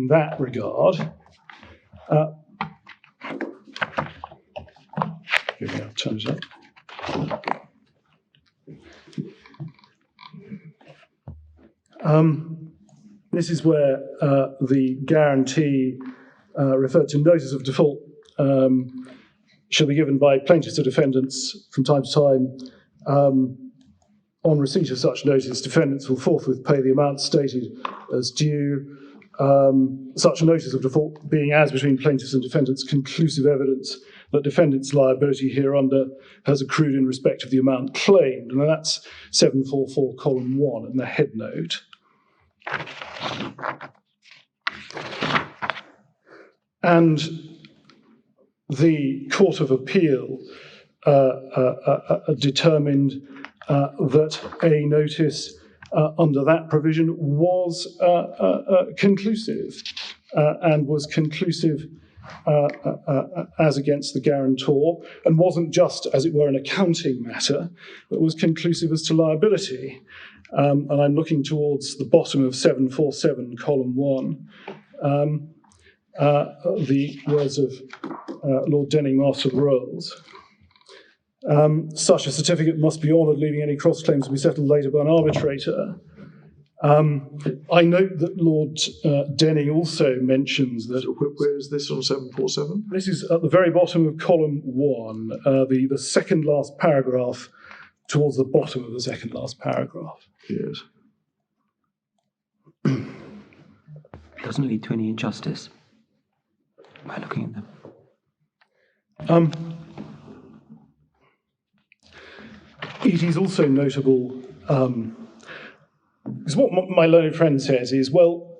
that regard, maybe I'll turn it up. This is where the guarantee referred to notice of default shall be given by plaintiffs to defendants from time to time. On receipt of such notice, defendants will forthwith pay the amount stated as due. Such notice of default being as between plaintiffs and defendants conclusive evidence that defendant's liability hereunder has accrued in respect of the amount claimed. And that's 744 column 1 in the head note. And the Court of Appeal determined that a notice under that provision was conclusive and was conclusive as against the guarantor, and wasn't just, as it were, an accounting matter, but was conclusive as to liability. And I'm looking towards the bottom of 747, column 1, the words of Lord Denning, Master of the Rolls. Such a certificate must be honoured, leaving any cross-claims to be settled later by an arbitrator. I note that Lord Denning also mentions that... So where is this on 747? This is at the very bottom of column 1, the second last paragraph, towards the bottom of the second last paragraph. Yes. Doesn't lead to any injustice by looking at them. It is also notable, because what my learned friend says is, well,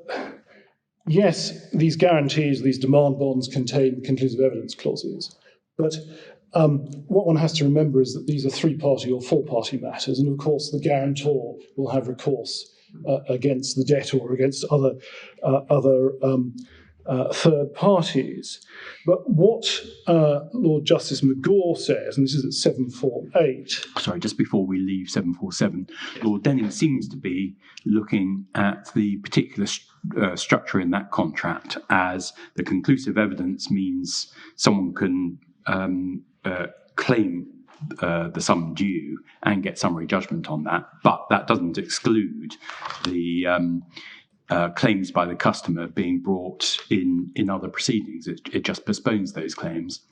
yes, these guarantees, these demand bonds contain conclusive evidence clauses, but what one has to remember is that these are three-party or four-party matters, and of course the guarantor will have recourse against the debtor or against other third parties. But what Lord Justice McGaw says, and this is at 748... Sorry, just before we leave 747, Lord Denning seems to be looking at the particular structure in that contract as the conclusive evidence means someone can claim the sum due and get summary judgment on that, but that doesn't exclude the claims by the customer being brought in other proceedings. It just postpones those claims.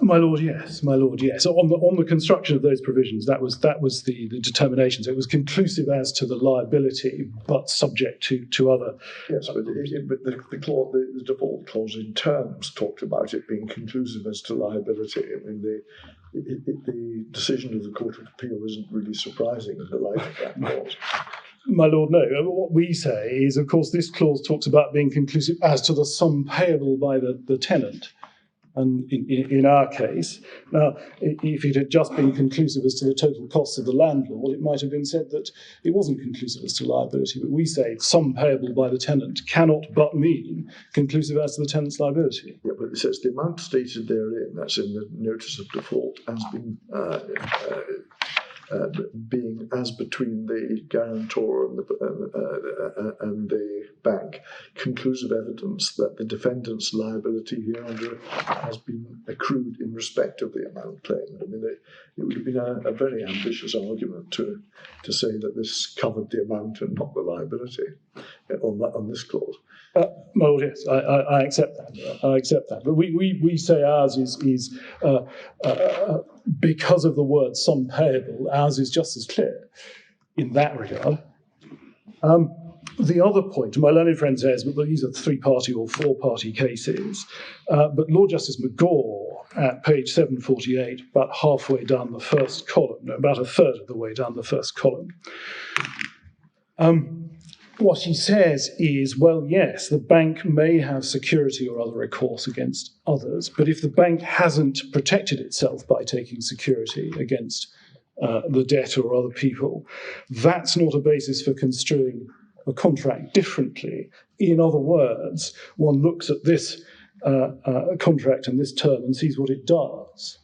My lord, yes. So on the construction of those provisions, that was the determination. So it was conclusive as to the liability, but subject to other. Yes, but the default clause in terms talked about it being conclusive as to liability. I mean, the decision of the Court of Appeal isn't really surprising in the light of that clause. My lord, no. What we say is, of course, this clause talks about being conclusive as to the sum payable by the tenant. And in our case, now, if it had just been conclusive as to the total costs of the landlord, it might have been said that it wasn't conclusive as to liability. But we say sum payable by the tenant cannot but mean conclusive as to the tenant's liability. Yeah, but it says the amount stated therein, that's in the notice of default, has been being as between the guarantor and the bank, conclusive evidence that the defendant's liability hereunder has been accrued in respect of the amount claimed. I mean, it would have been a very ambitious argument to say that this covered the amount and not the liability on this clause. Well, yes, I accept that. But we say ours is because of the word sum payable, ours is just as clear in that regard. The other point, my learned friend says, but these are three-party or four-party cases, but Lord Justice McGaw at page 748, about halfway down the first column, no, about a third of the way down the first column, what he says is, well, yes, the bank may have security or other recourse against others, but if the bank hasn't protected itself by taking security against the debtor or other people, that's not a basis for construing a contract differently. In other words, one looks at this contract and this term and sees what it does.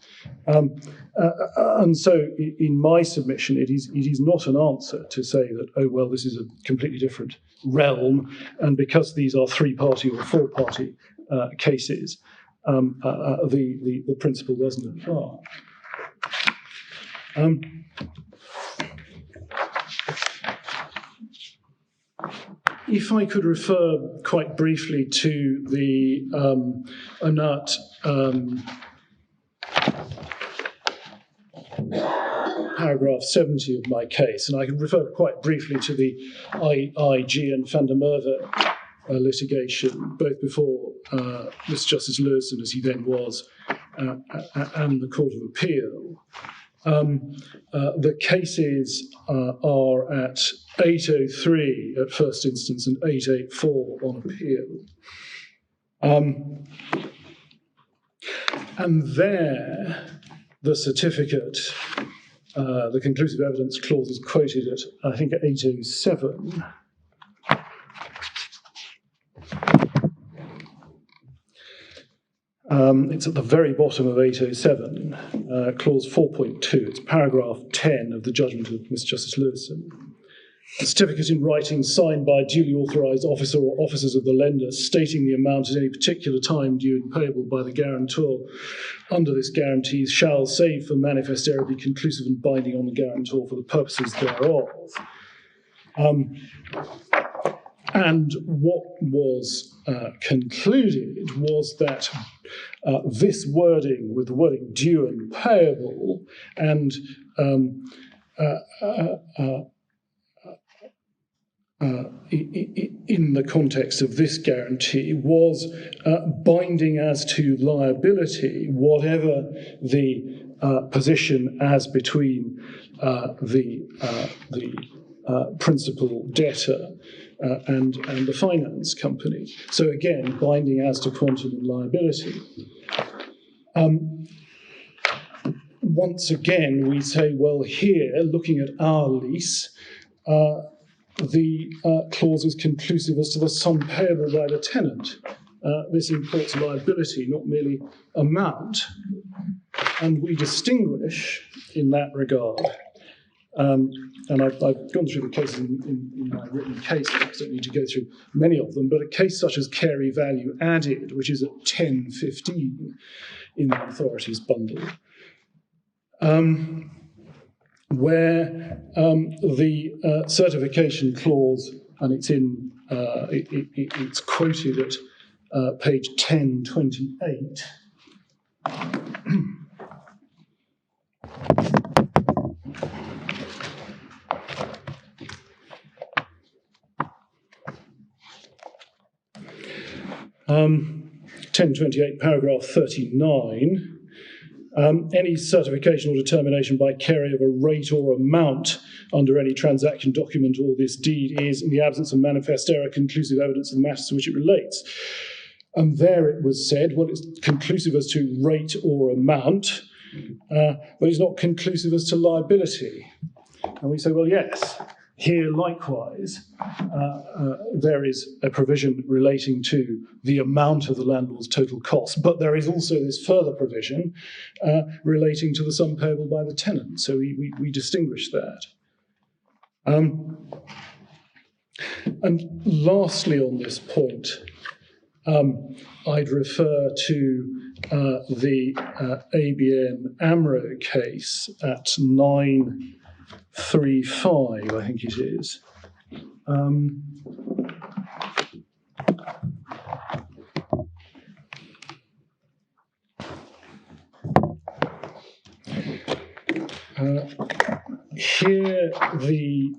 And so in my submission, it is not an answer to say that, oh, well, this is a completely different realm, and because these are three-party or four-party cases, the principle doesn't apply. If I could refer quite briefly to the Anat paragraph 70 of my case, and I can refer quite briefly to the IG and Van der Merwe litigation, both before Mr. Justice Lewison, as he then was, and the Court of Appeal. The cases are at 803 at first instance and 884 on appeal. And there, the certificate, the conclusive evidence clause is quoted at, I think, at 807. It's at the very bottom of 807, clause 4.2. It's paragraph 10 of the judgment of Mr. Justice Lewison. A certificate in writing signed by a duly authorised officer or officers of the lender stating the amount at any particular time due and payable by the guarantor under this guarantee shall, save for manifest error, be conclusive and binding on the guarantor for the purposes thereof. And what was concluded was that this wording, with the wording due and payable, and in the context of this guarantee, was binding as to liability, whatever the position as between the principal debtor and the finance company. So again, binding as to quantum and liability. Once again, we say, well, here, looking at our lease, the clause is conclusive as to the sum payable by the tenant. This imports liability, not merely amount. And we distinguish in that regard. And I've gone through the cases in my written case. I don't need to go through many of them, but a case such as Carey Value Added, which is at 1015 in the authorities bundle, where the certification clause, and it's in it's quoted at page 1028. Um, 1028, paragraph 39. Any certification or determination by Carey of a rate or amount under any transaction document or this deed is, in the absence of manifest error, conclusive evidence of the matters to which it relates. And there it was said, well, it's conclusive as to rate or amount, but it's not conclusive as to liability. And we say, well, yes. Here, likewise, there is a provision relating to the amount of the landlord's total cost, but there is also this further provision relating to the sum payable by the tenant. So we distinguish that. And lastly, on this point, I'd refer to the ABN AMRO case at 935, I think it is. Here, the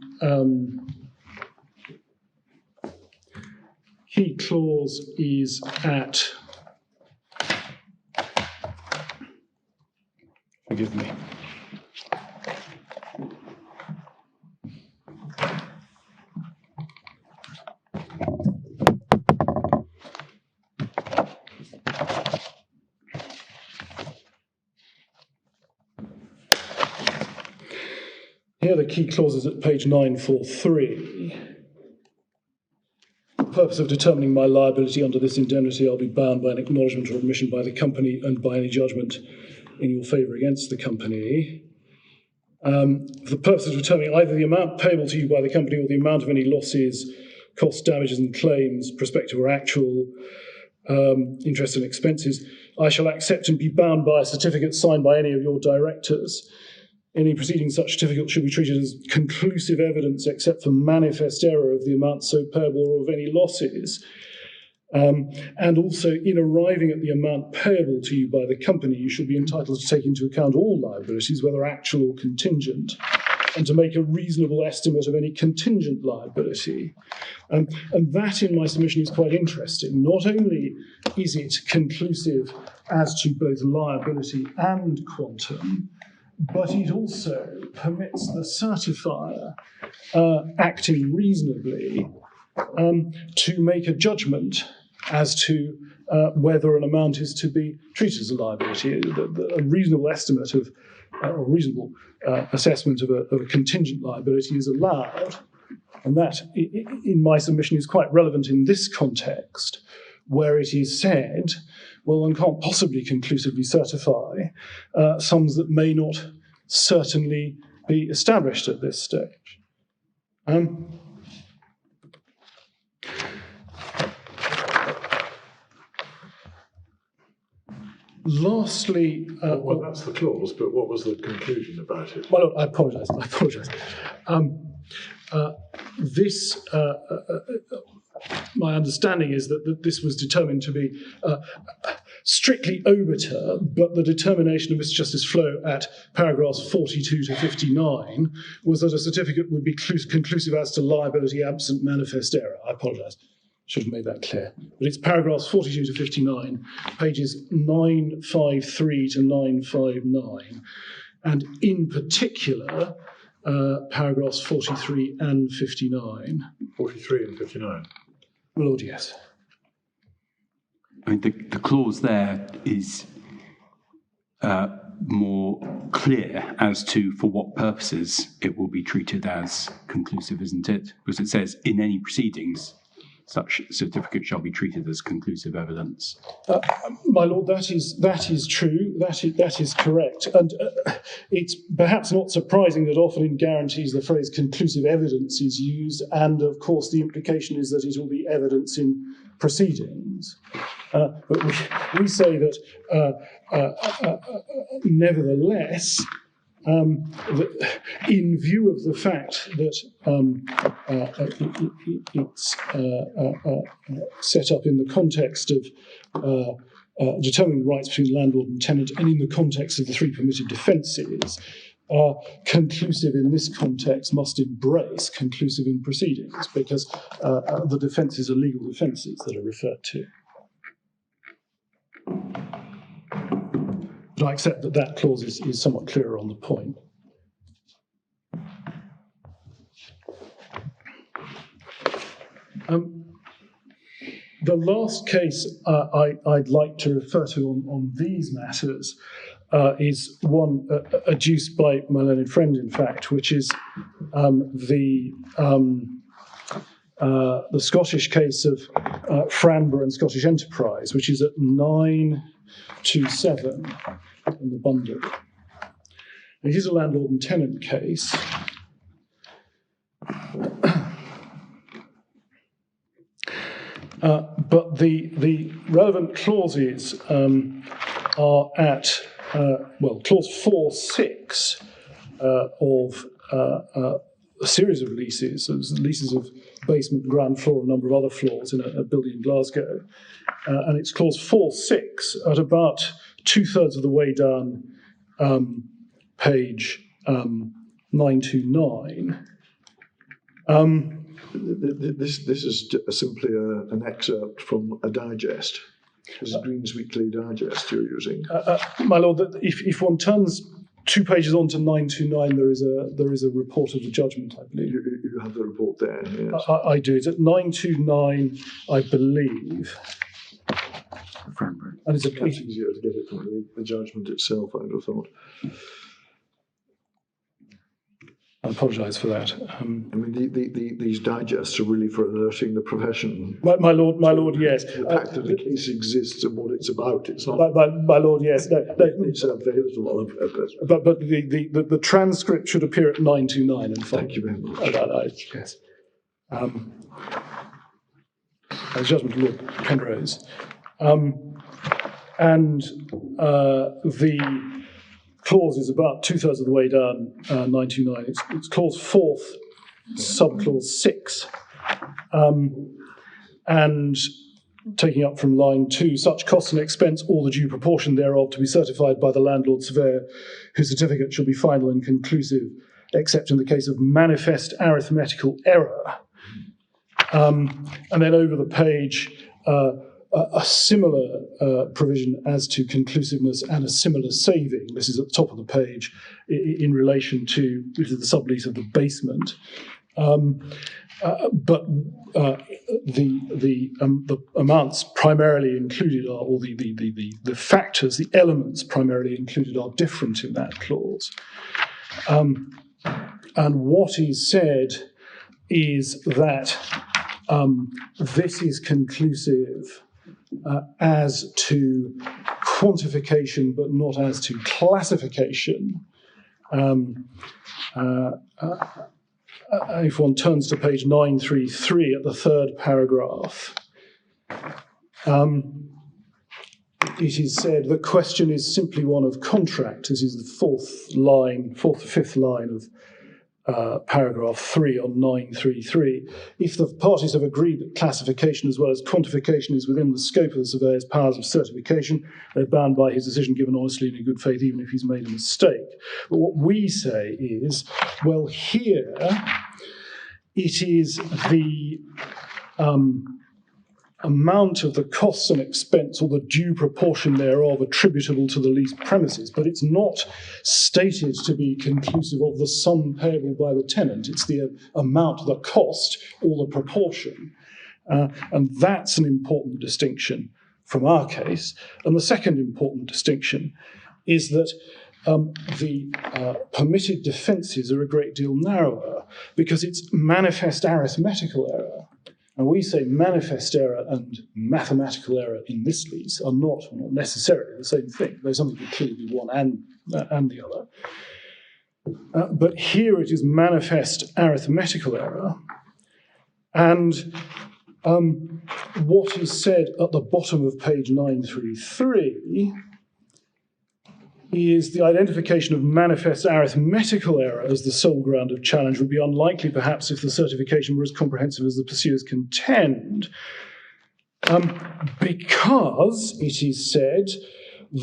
key clause is at, forgive me, here the key clause is at page 943. For the purpose of determining my liability under this indemnity, I'll be bound by an acknowledgement or admission by the company and by any judgment in your favour against the company. For the purpose of determining either the amount payable to you by the company or the amount of any losses, costs, damages and claims, prospective or actual, interest and expenses, I shall accept and be bound by a certificate signed by any of your directors. Any preceding such certificate should be treated as conclusive evidence except for manifest error of the amount so payable or of any losses. And also, in arriving at the amount payable to you by the company, you should be entitled to take into account all liabilities, whether actual or contingent, and to make a reasonable estimate of any contingent liability. And that, in my submission, is quite interesting. Not only is it conclusive as to both liability and quantum, but it also permits the certifier, acting reasonably, to make a judgment as to whether an amount is to be treated as a liability. A reasonable estimate of, or reasonable assessment of a contingent liability is allowed. And that, in my submission, is quite relevant in this context, where it is said, well, one can't possibly conclusively certify sums that may not certainly be established at this stage. Lastly... well, that's the clause, but what was the conclusion about it? Well, look, I apologise. this, my understanding is that this was determined to be strictly obiter, but the determination of Mr. Justice Flo at paragraphs 42 to 59 was that a certificate would be conclusive as to liability absent manifest error. I apologise, should have made that clear. But it's paragraphs 42 to 59, pages 953 to 959, and in particular, paragraphs 43 and 59. 43 and 59. My Lord, yes. I mean, the clause there is more clear as to for what purposes it will be treated as conclusive, isn't it? Because it says, in any proceedings, such certificate shall be treated as conclusive evidence. My Lord, that is true. That is correct. And it's perhaps not surprising that often in guarantees the phrase conclusive evidence is used, and of course the implication is that it will be evidence in proceedings. But we say that nevertheless, in view of the fact that it's set up in the context of determining rights between landlord and tenant, and in the context of the three permitted defences, conclusive in this context must embrace conclusive in proceedings, because the defences are legal defences that are referred to. But I accept that that clause is somewhat clearer on the point. The last case I'd like to refer to on these matters is one adduced by my learned friend, in fact, which is the Scottish case of Franborough and Scottish Enterprise, which is at 927 in the bundle. It is a landlord and tenant case. But the relevant clauses are at, clause 4.6 of a series of leases. So leases of basement, ground floor, and a number of other floors in a building in Glasgow. And it's clause 4.6 at about 2/3 of the way down page 929. This is simply an excerpt from a digest. This is Green's Weekly Digest you're using. My Lord, if one turns 2 pages on to 929, there is a report of the judgment, I believe. You have the report there, yes. I do. It's at 929, I believe. And it's easier to get it from the judgment itself, I would have thought. I apologise for that. I mean, these digests are really for alerting the profession. My Lord, yes. The fact that the case exists and what it's about. It's not. My Lord, yes. No, it serves very little on purpose. But the transcript should appear at 929. And thank you very much. Yes. The judgment of Lord Penrose, and the clause is about 2/3 of the way down 929. It's clause 4th, subclause 6. And taking up from line 2, such costs and expense or the due proportion thereof to be certified by the landlord surveyor, whose certificate shall be final and conclusive, except in the case of manifest arithmetical error. And then over the page, a similar provision as to conclusiveness and a similar saving. This is at the top of the page in relation to the sublease of the basement. But the amounts primarily included are, or the factors, the elements primarily included are different in that clause. And what is said is that this is conclusive as to quantification, but not as to classification. If one turns to page 933 at the 3rd paragraph, it is said the question is simply one of contract. This is the 4th or 5th line paragraph 3 on 933, if the parties have agreed that classification as well as quantification is within the scope of the surveyor's powers of certification, they're bound by his decision given honestly and in good faith, even if he's made a mistake. But what we say is, well, here it is the amount of the costs and expense or the due proportion thereof attributable to the leased premises, but it's not stated to be conclusive of the sum payable by the tenant. It's the amount, the cost, or the proportion. And that's an important distinction from our case. And the second important distinction is that the permitted defences are a great deal narrower because it's manifest arithmetical error. And we say manifest error and mathematical error in this lease are not necessarily the same thing. There's something could clearly be one and the other. But here it is manifest arithmetical error. And what is said at the bottom of page 933 is the identification of manifest arithmetical error as the sole ground of challenge would be unlikely, perhaps, if the certification were as comprehensive as the pursuers contend, because, it is said,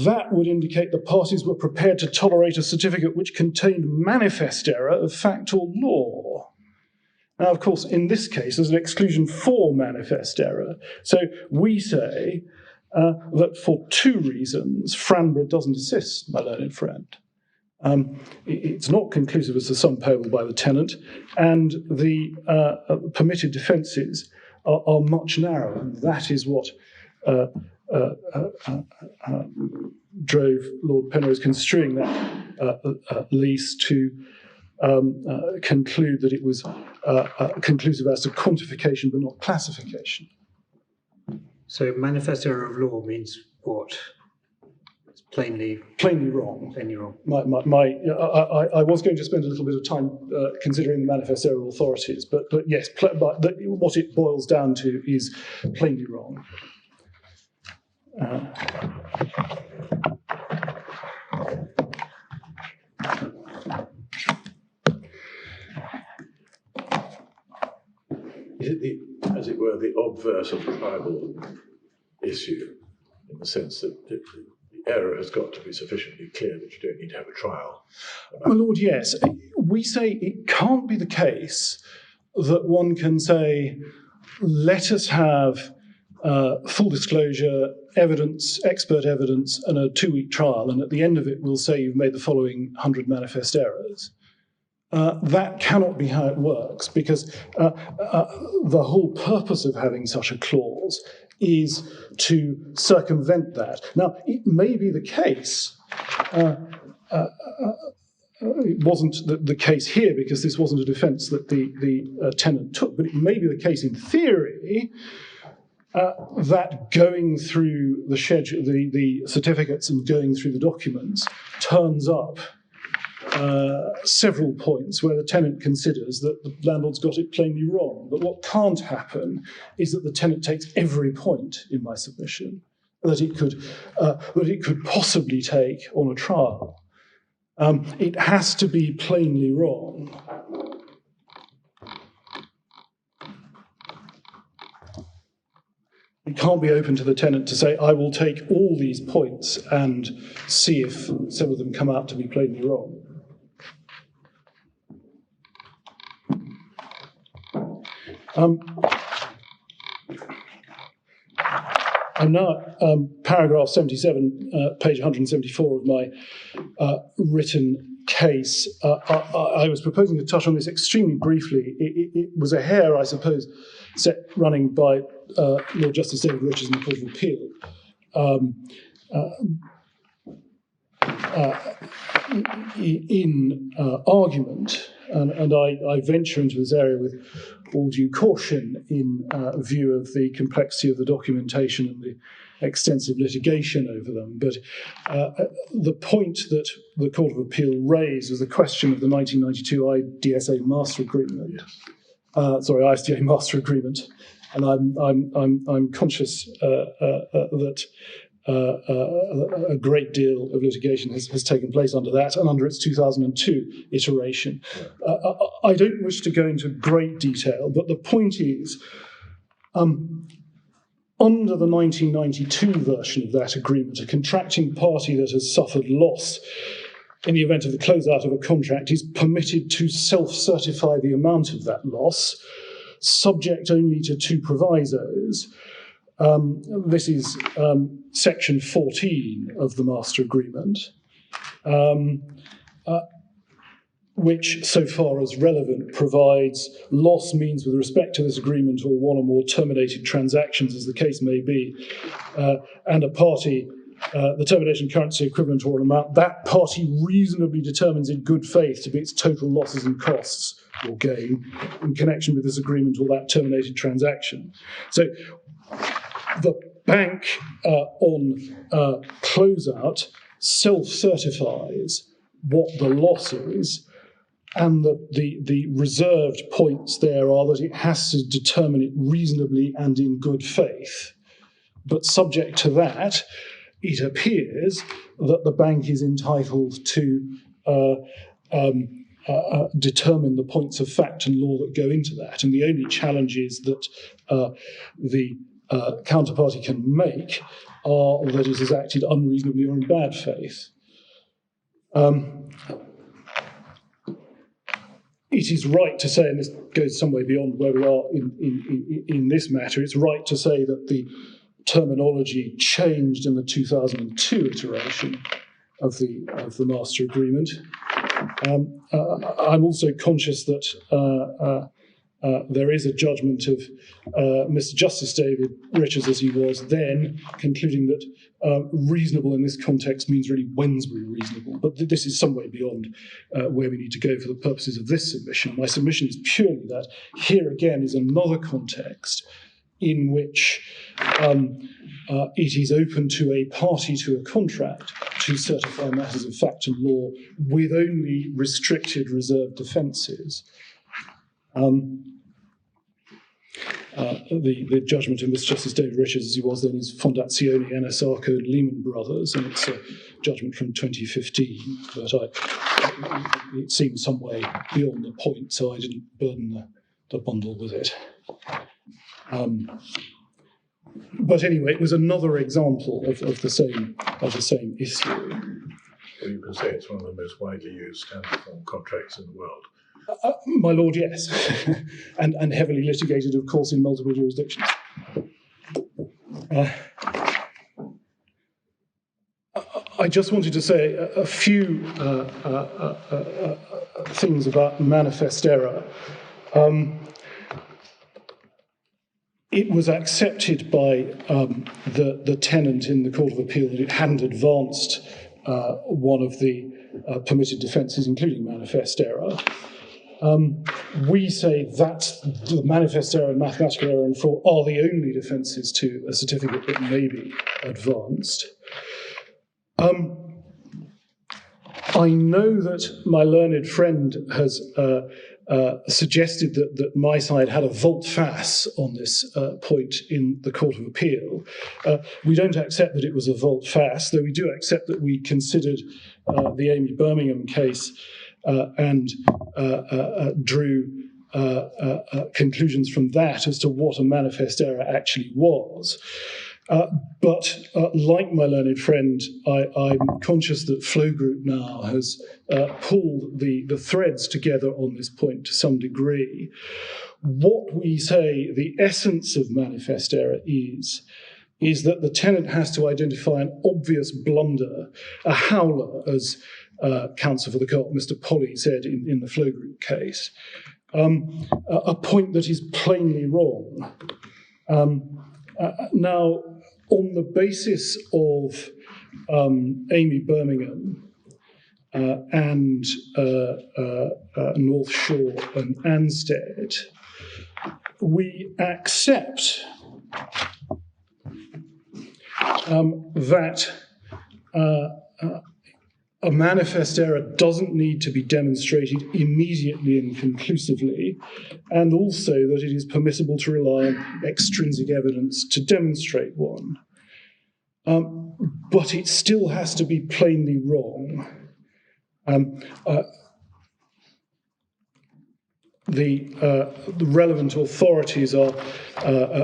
that would indicate the parties were prepared to tolerate a certificate which contained manifest error of fact or law. Now, of course, in this case, there's an exclusion for manifest error. So we say that for two reasons, Franborough doesn't assist, my learned friend. It's not conclusive as the sum payable by the tenant, and the permitted defences are much narrower. And that is what drove Lord Penrose construing that lease to conclude that it was conclusive as to quantification but not classification. So manifest error of law means what? It's plainly wrong. Plainly wrong. I was going to spend a little bit of time considering the manifest error authorities, but yes, what it boils down to is plainly wrong. Is it as it were, the obverse of the tribal issue, in the sense that the error has got to be sufficiently clear that you don't need to have a trial? My lord, yes. We say it can't be the case that one can say, let us have full disclosure, evidence, expert evidence, and a 2-week trial, and at the end of it we'll say you've made the following 100 manifest errors. That cannot be how it works, because the whole purpose of having such a clause is to circumvent that. Now, it may be the case, it wasn't the case here because this wasn't a defence that the tenant took, but it may be the case in theory that going through the schedule, the certificates and going through the documents turns up several points where the tenant considers that the landlord's got it plainly wrong. But what can't happen is that the tenant takes every point in my submission that it could possibly take on a trial. It has to be plainly wrong. It can't be open to the tenant to say, I will take all these points and see if some of them come out to be plainly wrong. I'm now at paragraph 77, page 174 of my written case. I was proposing to touch on this extremely briefly. It was a hair, I suppose, set running by Lord Justice David Richards in the Court of Appeal. In argument, and I venture into this area with all due caution in view of the complexity of the documentation and the extensive litigation over them. But the point that the Court of Appeal raised was the question of the 1992 IDSA Master Agreement. ISDA Master Agreement, and I'm conscious that a great deal of litigation has taken place under that and under its 2002 iteration. I don't wish to go into great detail, but the point is, under the 1992 version of that agreement, a contracting party that has suffered loss in the event of the closeout of a contract is permitted to self-certify the amount of that loss, subject only to two provisos. This is section 14 of the master agreement, which, so far as relevant, provides loss means with respect to this agreement or one or more terminated transactions, as the case may be, and a party, the termination currency equivalent or an amount, that party reasonably determines in good faith to be its total losses and costs or gain in connection with this agreement or that terminated transaction. So the bank on closeout self-certifies what the loss is, and the reserved points there are that it has to determine it reasonably and in good faith. But subject to that, it appears that the bank is entitled to determine the points of fact and law that go into that. And the only challenge is that the counterparty can make are that it has acted unreasonably or in bad faith. It is right to say, and this goes some way beyond where we are in this matter, it's right to say that the terminology changed in the 2002 iteration of the master agreement. I'm also conscious that there is a judgment of Mr. Justice David Richards, as he was then, concluding that reasonable in this context means really Wednesbury reasonable. But this is some way beyond where we need to go for the purposes of this submission. My submission is purely that here again is another context in which it is open to a party to a contract to certify matters of fact and law with only restricted reserved defences. The judgment of Mr. Justice David Richards, as he was then, is Fondazione, NSR Code, Lehman Brothers, and it's a judgment from 2015. But it seems some way beyond the point, so I didn't burden the bundle with it. But anyway, it was another example of the same issue. Well, you can say it's one of the most widely used standard form contracts in the world. My lord, yes, and heavily litigated, of course, in multiple jurisdictions. I just wanted to say a few things about manifest error. It was accepted by the tenant in the Court of Appeal that it hadn't advanced one of the permitted defences, including manifest error. We say that the manifest error, mathematical error, and fraud are the only defences to a certificate that may be advanced. I know that my learned friend has suggested that my side had a volte-face on this point in the Court of Appeal. We don't accept that it was a volte-face, though we do accept that we considered the Amy Birmingham case and drew conclusions from that as to what a manifest error actually was. But like my learned friend, I'm conscious that Flow Group now has pulled the threads together on this point to some degree. What we say the essence of manifest error is that the tenant has to identify an obvious blunder, a howler, as counsel for the court, Mr. Polly, said in the Flow Group case, a point that is plainly wrong. Now, on the basis of Amy Birmingham and North Shore and Anstead, we accept that a manifest error doesn't need to be demonstrated immediately and conclusively, and also that it is permissible to rely on extrinsic evidence to demonstrate one. but it still has to be plainly wrong. The relevant authorities are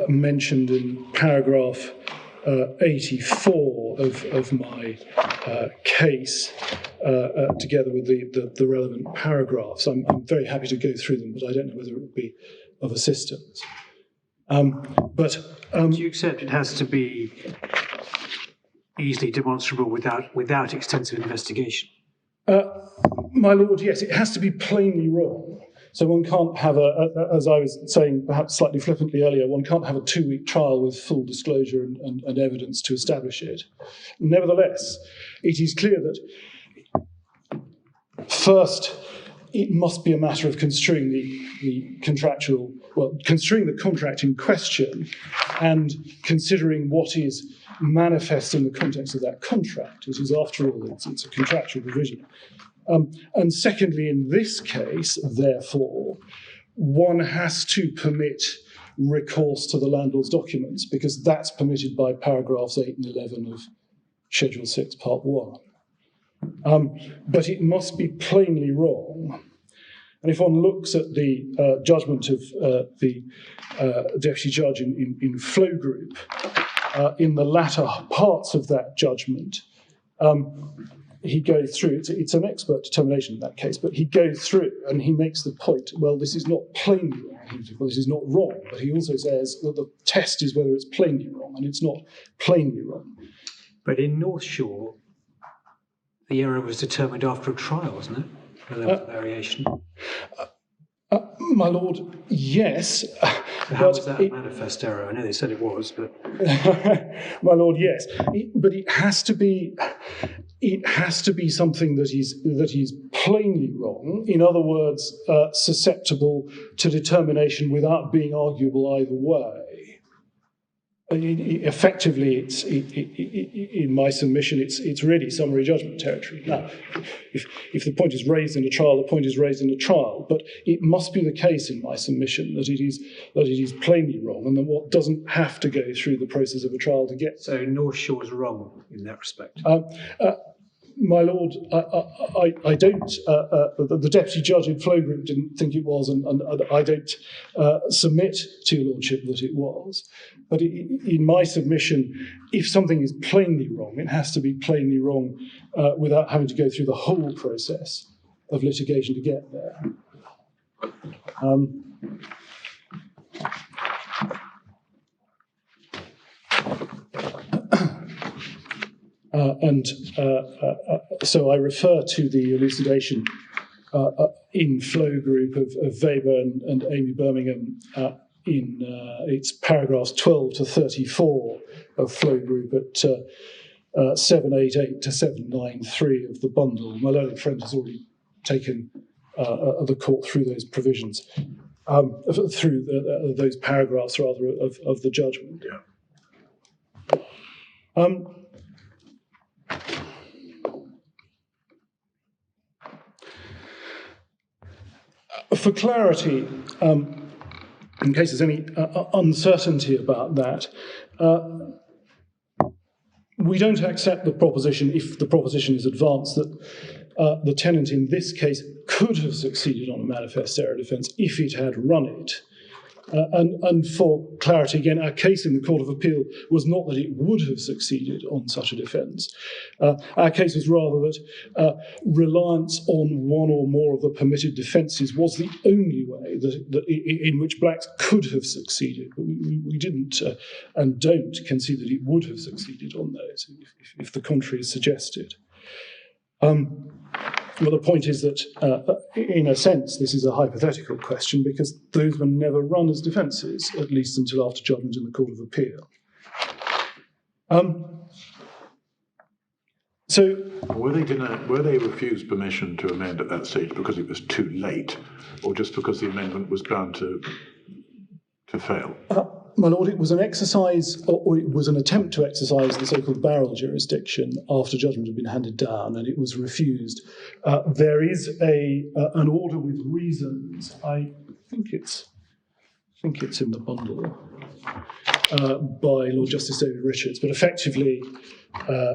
mentioned in paragraph 84 of my case, together with the relevant paragraphs. I'm very happy to go through them, but I don't know whether it would be of assistance. Do you accept it has to be easily demonstrable without extensive investigation? My lord, yes, it has to be plainly wrong. So one can't have as I was saying perhaps slightly flippantly earlier, one can't have a 2-week trial with full disclosure and evidence to establish it. Nevertheless, it is clear that first, it must be a matter of construing construing the contract in question and considering what is manifest in the context of that contract. It is, after all, it's a contractual provision. And secondly, in this case, therefore, one has to permit recourse to the landlord's documents because that's permitted by paragraphs 8 and 11 of Schedule 6, Part 1. But it must be plainly wrong. And if one looks at the judgment of the Deputy Judge in Flow Group, in the latter parts of that judgment, he goes through, it's an expert determination in that case, but he goes through and he makes the point, well, this is not plainly wrong, well, this is not wrong, but he also says that the test is whether it's plainly wrong, and it's not plainly wrong. But in North Shore, the error was determined after a trial, wasn't it? Without variation. My lord, yes. How was that a manifest error? I know they said it was, but my lord, yes. But it has to be something that is plainly wrong. In other words, susceptible to determination without being arguable either way. Effectively, in my submission, it's really summary judgment territory. Now, if the point is raised in a trial, the point is raised in a trial. But it must be the case in my submission that it is plainly wrong, and that what doesn't have to go through the process of a trial to get. So North Shore is wrong in that respect. My lord, I don't. The Deputy Judge in Flow Group didn't think it was, and I don't submit to your lordship that it was. But in my submission, if something is plainly wrong, it has to be plainly wrong without having to go through the whole process of litigation to get there. So I refer to the elucidation in Flow Group of Weber and Amy Birmingham in its paragraphs 12 to 34 of Flow Group at 788 to 793 of the bundle. My learned friend has already taken the court through those provisions, through those paragraphs rather of the judgment. Yeah. For clarity, in case there's any uncertainty about that, we don't accept the proposition, if the proposition is advanced, that the tenant in this case could have succeeded on a manifest error defence if it had run it. And for clarity, again, our case in the Court of Appeal was not that it would have succeeded on such a defence. Our case was rather that reliance on one or more of the permitted defences was the only way that in which Blacks could have succeeded. But we didn't and don't concede that it would have succeeded on those, if the contrary is suggested. Well, the point is that, in a sense, this is a hypothetical question because those were never run as defences, at least until after judgment in the Court of Appeal. Were they refused permission to amend at that stage because it was too late, or just because the amendment was bound to fail? My lord, it was an exercise, or it was an attempt to exercise the so-called barrel jurisdiction after judgment had been handed down, and it was refused. There is an order with reasons. I think it's think it's in the bundle, by Lord Justice David Richards. But effectively,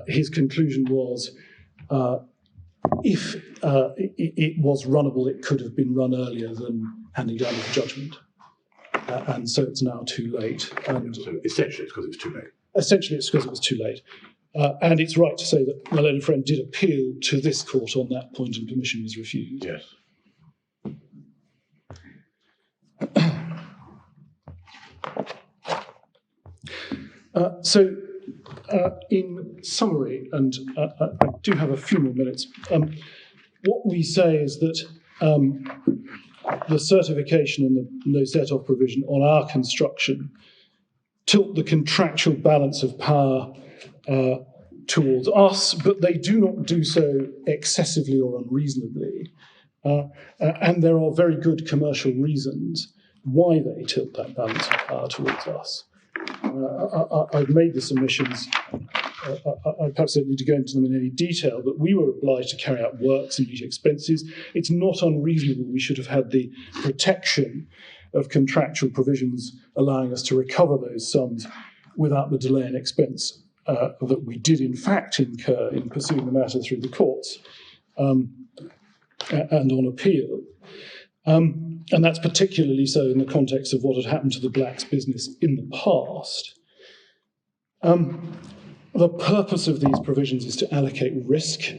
his conclusion was if it was runnable, it could have been run earlier than handing down the judgment. And so it's now too late. And So essentially, it's because it's too late. essentially, it's because it was too late. And it's right to say that my learned friend did appeal to this court on that point and permission was refused. Yes. So, in summary, and I do have a few more minutes, what we say is that the certification and the no set-off provision on our construction tilt the contractual balance of power towards us, but they do not do so excessively or unreasonably. And there are very good commercial reasons why they tilt that balance of power towards us. I've made the submissions. I perhaps don't need to go into them in any detail, but we were obliged to carry out works and meet expenses. It's not unreasonable we should have had the protection of contractual provisions allowing us to recover those sums without the delay and expense that we did in fact incur in pursuing the matter through the courts and on appeal. And that's particularly so in the context of what had happened to the Blacks business in the past. The purpose of these provisions is to allocate risk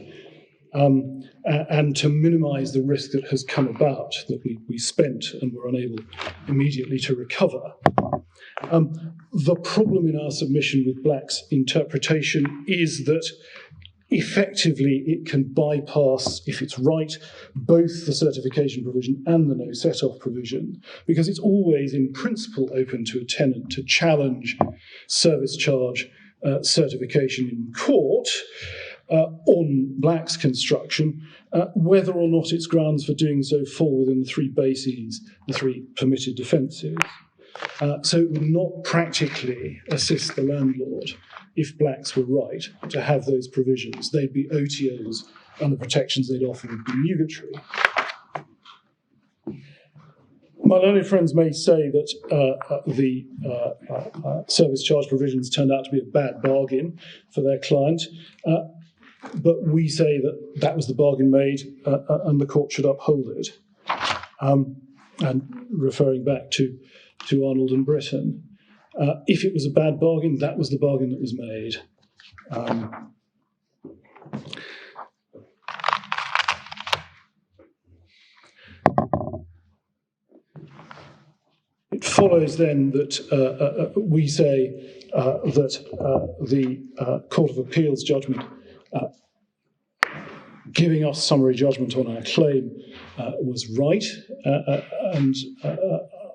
and to minimise the risk that has come about, that we spent and were unable immediately to recover. The problem in our submission with Black's interpretation is that effectively it can bypass, if it's right, both the certification provision and the no set-off provision, because it's always in principle open to a tenant to challenge service charge certification in court on Black's construction, whether or not its grounds for doing so fall within the three bases, the three permitted defences. So it would not practically assist the landlord if Blacks were right to have those provisions. They'd be OTOs and the protections they'd offer would be nugatory. My learned friends may say that the service charge provisions turned out to be a bad bargain for their client, but we say that that was the bargain made and the court should uphold it. And referring back to Arnold and Britain, if it was a bad bargain, that was the bargain that was made. It follows then that we say that the Court of Appeal's judgment giving us summary judgment on our claim was right, and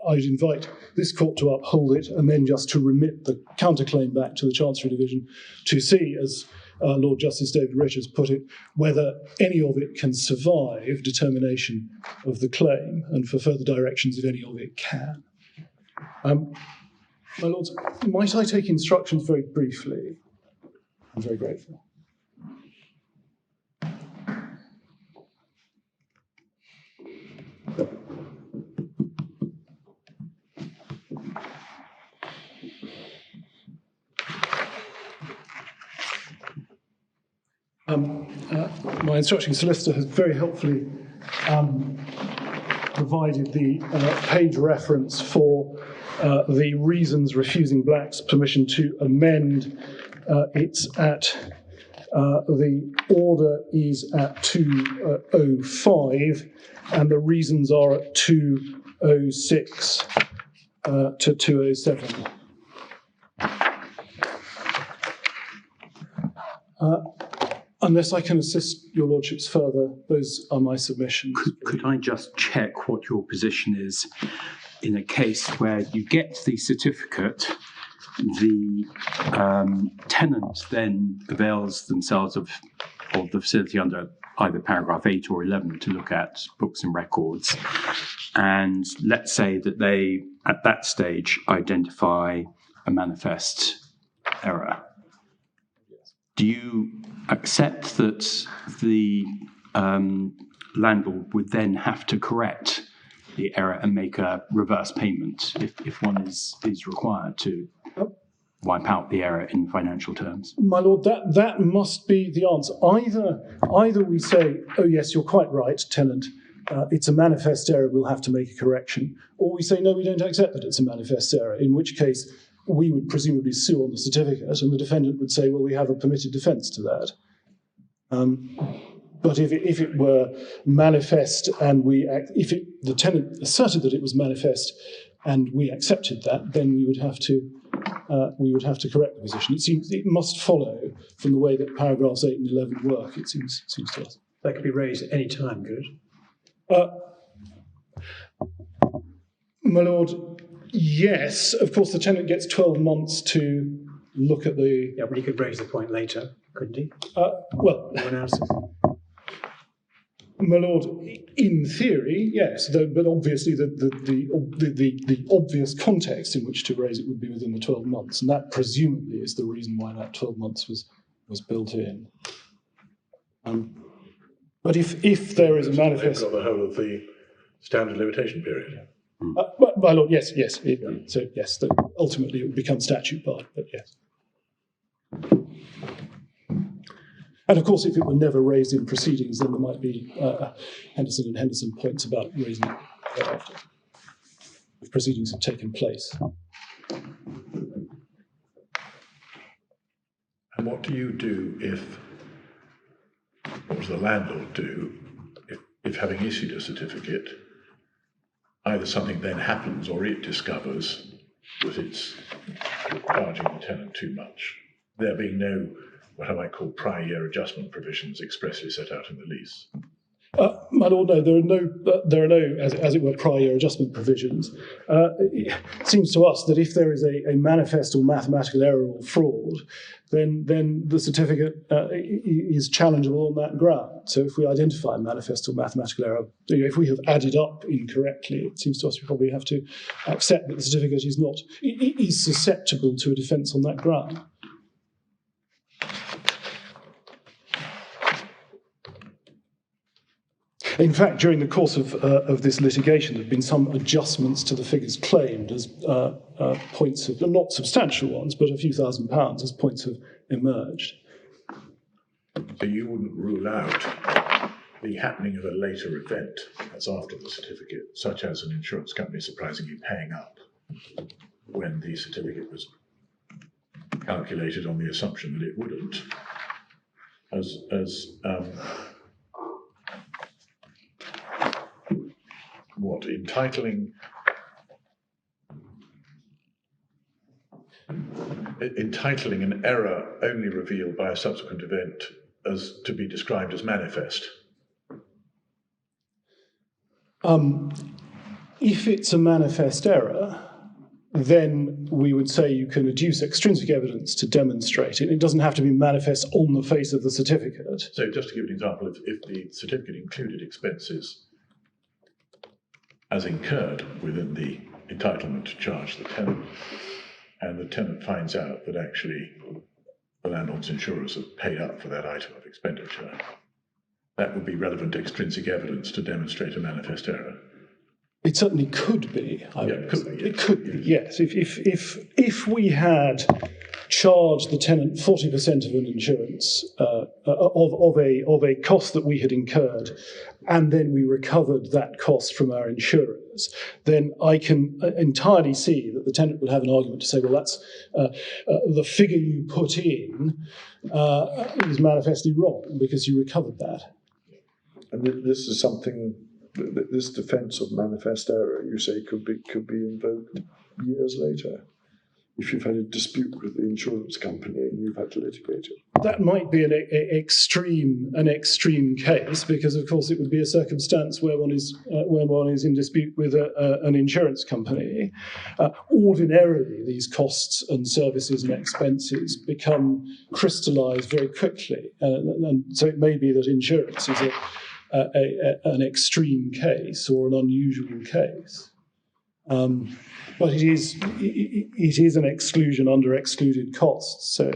I'd invite this court to uphold it and then just to remit the counterclaim back to the Chancery Division to see, as Lord Justice David Richards put it, whether any of it can survive determination of the claim and for further directions if any of it can. My lords, might I take instructions very briefly? I'm very grateful. My instructing solicitor has very helpfully provided the page reference for the reasons refusing Black's permission to amend. It's at, the order is at 205, and the reasons are at 206 to 207. Unless I can assist your lordships further, those are my submissions. Could I just check what your position is in a case where you get the certificate, the tenant then avails themselves of the facility under either paragraph 8 or 11 to look at books and records, and let's say that they, at that stage, identify a manifest error. Do you accept that the landlord would then have to correct the error and make a reverse payment if one is required to wipe out the error in financial terms? My lord, that must be the answer. Either we say, oh yes, you're quite right, tenant, it's a manifest error, we'll have to make a correction, or we say, no, we don't accept that it's a manifest error, in which case we would presumably sue on the certificate, and the defendant would say, well, we have a permitted defence to that. But if it were manifest and the tenant asserted that it was manifest and we accepted that, then we would have to correct the position. It must follow from the way that paragraphs 8 and 11 work. It seems to us. That could be raised at any time, could it? My lord, yes. Of course, the tenant gets 12 months to look at the. Yeah, but he could raise the point later, couldn't he? Well. No analysis. My lord, in theory, yes, but obviously the obvious context in which to raise it would be within the 12 months, and that presumably is the reason why that 12 months was built in. But if there is a manifest, they've got the whole of the standard limitation period. My lord, yes. So yes, ultimately it would become statute barred, but yes. And of course, if it were never raised in proceedings, then there might be Henderson and Henderson points about raising it thereafter, if proceedings have taken place. And what do you do what does the landlord do if having issued a certificate, either something then happens or it discovers that it's charging the tenant too much, there being no what I might call prior year adjustment provisions expressly set out in the lease? My lord, no, there are no, as it were, prior year adjustment provisions. It seems to us that if there is a manifest or mathematical error or fraud, then the certificate is challengeable on that ground. So if we identify a manifest or mathematical error, if we have added up incorrectly, it seems to us we probably have to accept that the certificate is susceptible to a defence on that ground. In fact, during the course of this litigation, there have been some adjustments to the figures claimed as points of, not substantial ones, but a few £1,000s as points have emerged. So you wouldn't rule out the happening of a later event that's after the certificate, such as an insurance company surprisingly paying up when the certificate was calculated on the assumption that it wouldn't, entitling an error only revealed by a subsequent event as to be described as manifest? If it's a manifest error, then we would say you can adduce extrinsic evidence to demonstrate it. It doesn't have to be manifest on the face of the certificate. So just to give an example, if the certificate included expenses as incurred within the entitlement to charge the tenant, and the tenant finds out that actually the landlord's insurers have paid up for that item of expenditure, that would be relevant extrinsic evidence to demonstrate a manifest error. It certainly could be. It could be, yes. If we had charged the tenant 40% of an insurance of a cost that we had incurred, and then we recovered that cost from our insurers, then I can entirely see that the tenant would have an argument to say, well, that's the figure you put in is manifestly wrong because you recovered that. And this is something. This defence of manifest error, you say, could be invoked years later if you've had a dispute with the insurance company and you've had to litigate it. That might be an extreme case, because of course it would be a circumstance where one is in dispute with an insurance company. Ordinarily, these costs and services and expenses become crystallised very quickly, and so it may be that insurance is an extreme case or an unusual case, but it is an exclusion under excluded costs. So,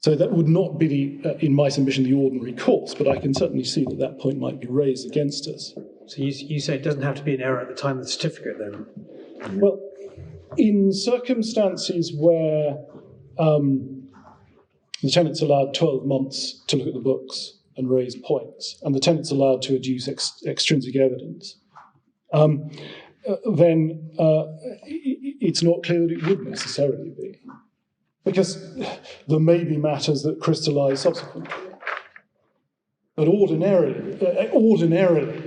so that would not be in my submission the ordinary course, but I can certainly see that point might be raised against us. So you say it doesn't have to be an error at the time of the certificate then? Well, in circumstances where the tenant's allowed 12 months to look at the books and raise points, and the tenant's allowed to adduce extrinsic evidence, then it's not clear that it would necessarily be, because there may be matters that crystallise subsequently. But ordinarily,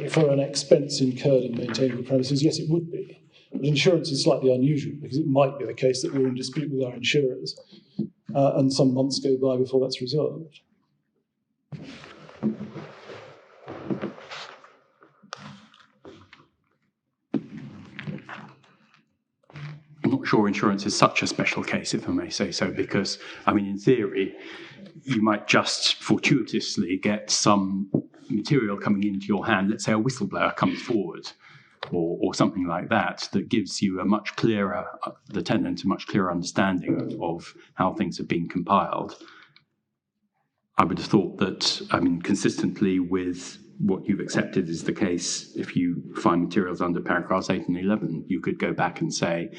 for an expense incurred in maintaining the premises, yes, it would be. But insurance is slightly unusual, because it might be the case that we're in dispute with our insurers, and some months go by before that's resolved. I'm not sure insurance is such a special case, if I may say so, because, I mean, in theory, you might just fortuitously get some material coming into your hand. Let's say a whistleblower comes forward, or something like that, that gives you a much clearer, the tenant, a much clearer understanding of how things have been compiled. I would have thought that, I mean, consistently with what you've accepted is the case, if you find materials under paragraphs 8 and 11, you could go back and say,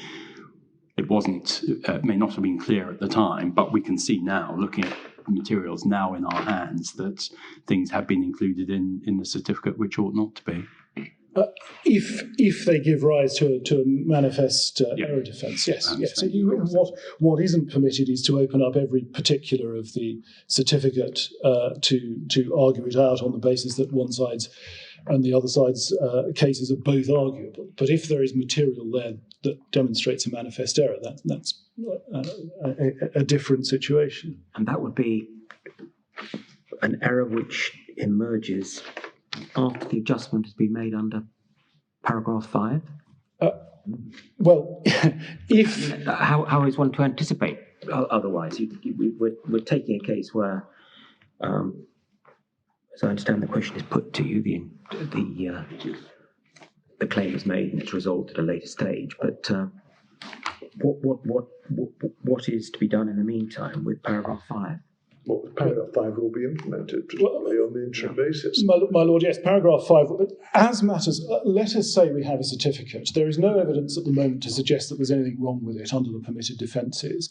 it wasn't, may not have been clear at the time, but we can see now, looking at materials now in our hands, that things have been included in the certificate which ought not to be. If they give rise to a manifest error defence, yes. What isn't permitted is to open up every particular of the certificate to argue it out on the basis that one side's and the other side's cases are both arguable. But if there is material there that demonstrates a manifest error, that's a different situation. And that would be an error which emerges after the adjustment has been made under paragraph 5? Well, if... How is one to anticipate otherwise? We're taking a case where, as I understand the question is put to you, the claim is made and it's resolved at a later stage, but what is to be done in the meantime with paragraph 5? Well, paragraph 5 will be implemented presumably on the interim basis. My Lord, yes, paragraph 5. As matters, let us say we have a certificate. There is no evidence at the moment to suggest that there's anything wrong with it under the permitted defences.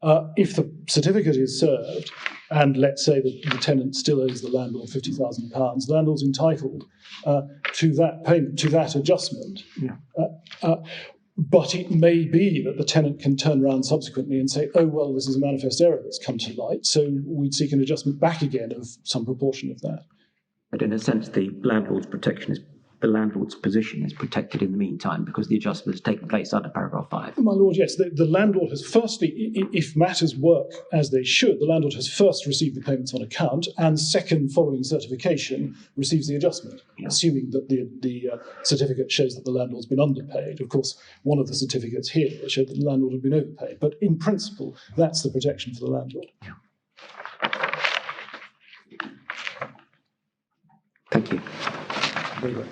If the certificate is served, and let's say that the tenant still owes the landlord £50,000, the landlord's entitled to that payment, to that adjustment. Yeah. But it may be that the tenant can turn around subsequently and say, oh, well, this is a manifest error that's come to light, so we'd seek an adjustment back again of some proportion of that. But in a sense, the landlord's position is protected in the meantime because the adjustment has taken place under paragraph 5. My Lord, yes. The landlord has firstly, if matters work as they should, the landlord has first received the payments on account, and second, following certification, receives the adjustment, assuming that the certificate shows that the landlord's been underpaid. Of course, one of the certificates here showed that the landlord had been overpaid. But in principle, that's the protection for the landlord. Yeah. Thank you. Very well.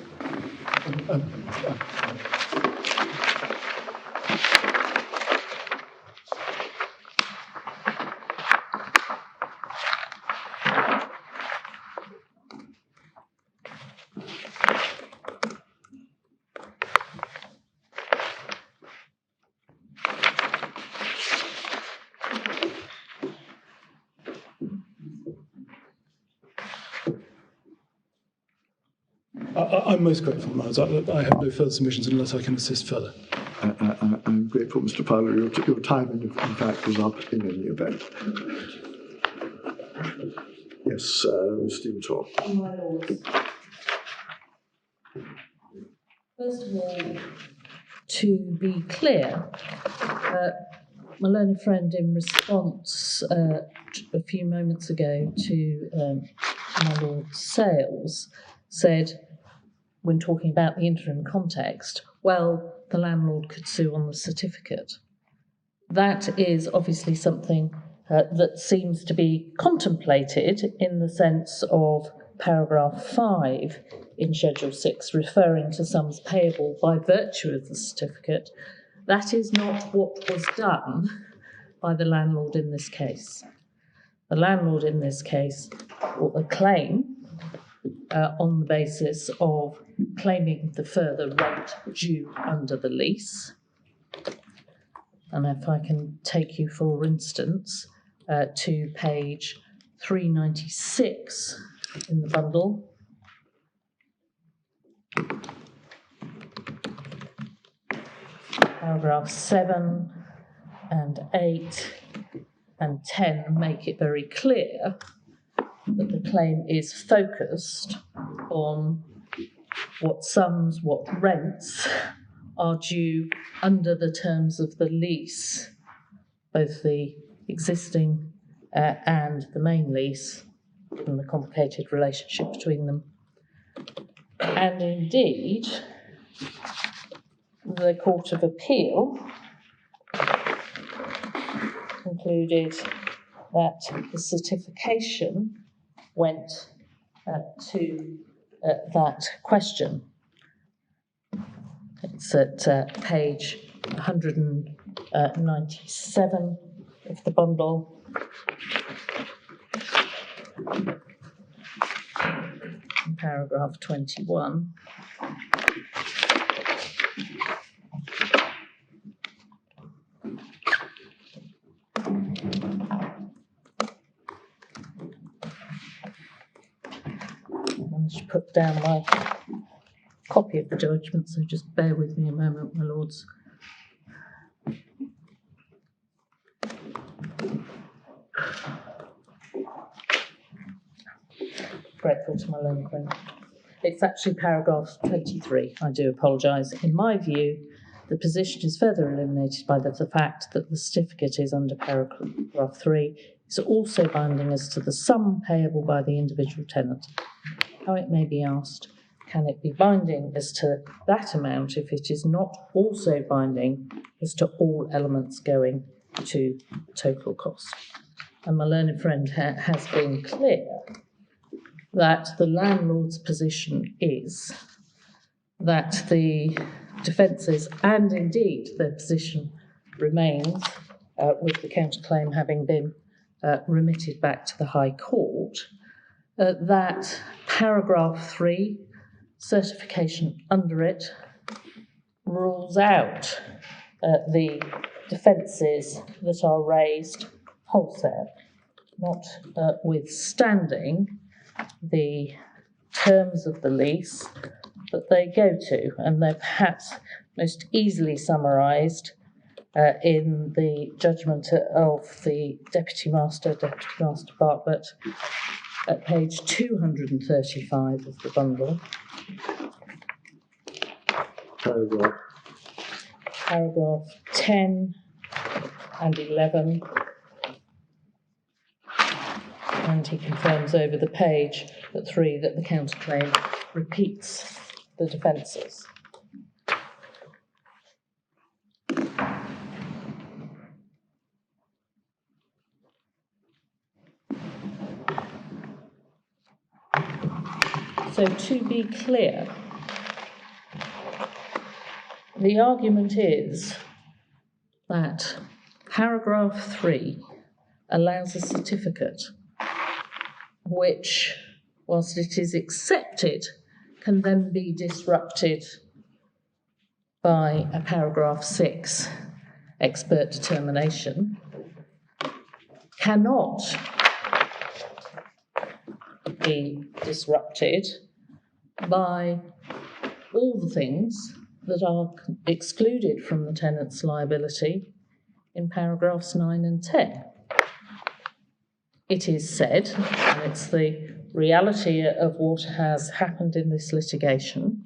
I'm most grateful, Miles. I have no further submissions unless I can assist further. I'm grateful, Mr. Fowler. Your time, in fact, was up in any event. Yes, Stephen Tor. My Lords. First of all, to be clear, my learned friend, in response a few moments ago to my Lord Sales, said, when talking about the interim context, well, the landlord could sue on the certificate. That is obviously something that seems to be contemplated in the sense of paragraph 5 in Schedule 6, referring to sums payable by virtue of the certificate. That is not what was done by the landlord in this case. The landlord in this case, or the claim, on the basis of claiming the further rent due under the lease. And if I can take you, for instance, to page 396 in the bundle. Paragraph 7 and 8 and 10 make it very clear that the claim is focused on what sums, what rents are due under the terms of the lease, both the existing and the main lease, and the complicated relationship between them. And indeed, the Court of Appeal concluded that the certification went to that question. It's at page 197 of the bundle. In paragraph 21. I managed to put down my copy of the judgment, so just bear with me a moment, my lords. Grateful to my learned friend. It's actually paragraph 23. I do apologise. In my view, the position is further eliminated by the fact that the certificate is under paragraph 3. It's also binding as to the sum payable by the individual tenant. How, it may be asked, can it be binding as to that amount if it is not also binding as to all elements going to total cost? And my learned friend has been clear that the landlord's position is that the defences, and indeed their position remains, with the counterclaim having been remitted back to the High Court, that paragraph 3, certification under it, rules out the defences that are raised wholesale, notwithstanding the terms of the lease that they go to, and they're perhaps most easily summarised in the judgment of the Deputy Master Bartlett, at page 235 of the bundle. Paragraph 10 and 11. And he confirms over the page at 3 that the counterclaim repeats the defences. So to be clear, the argument is that paragraph 3 allows a certificate which, whilst it is accepted, can then be disrupted by a paragraph 6 expert determination, cannot be disrupted by all the things that are excluded from the tenant's liability in paragraphs 9 and 10. It is said, and it's the reality of what has happened in this litigation,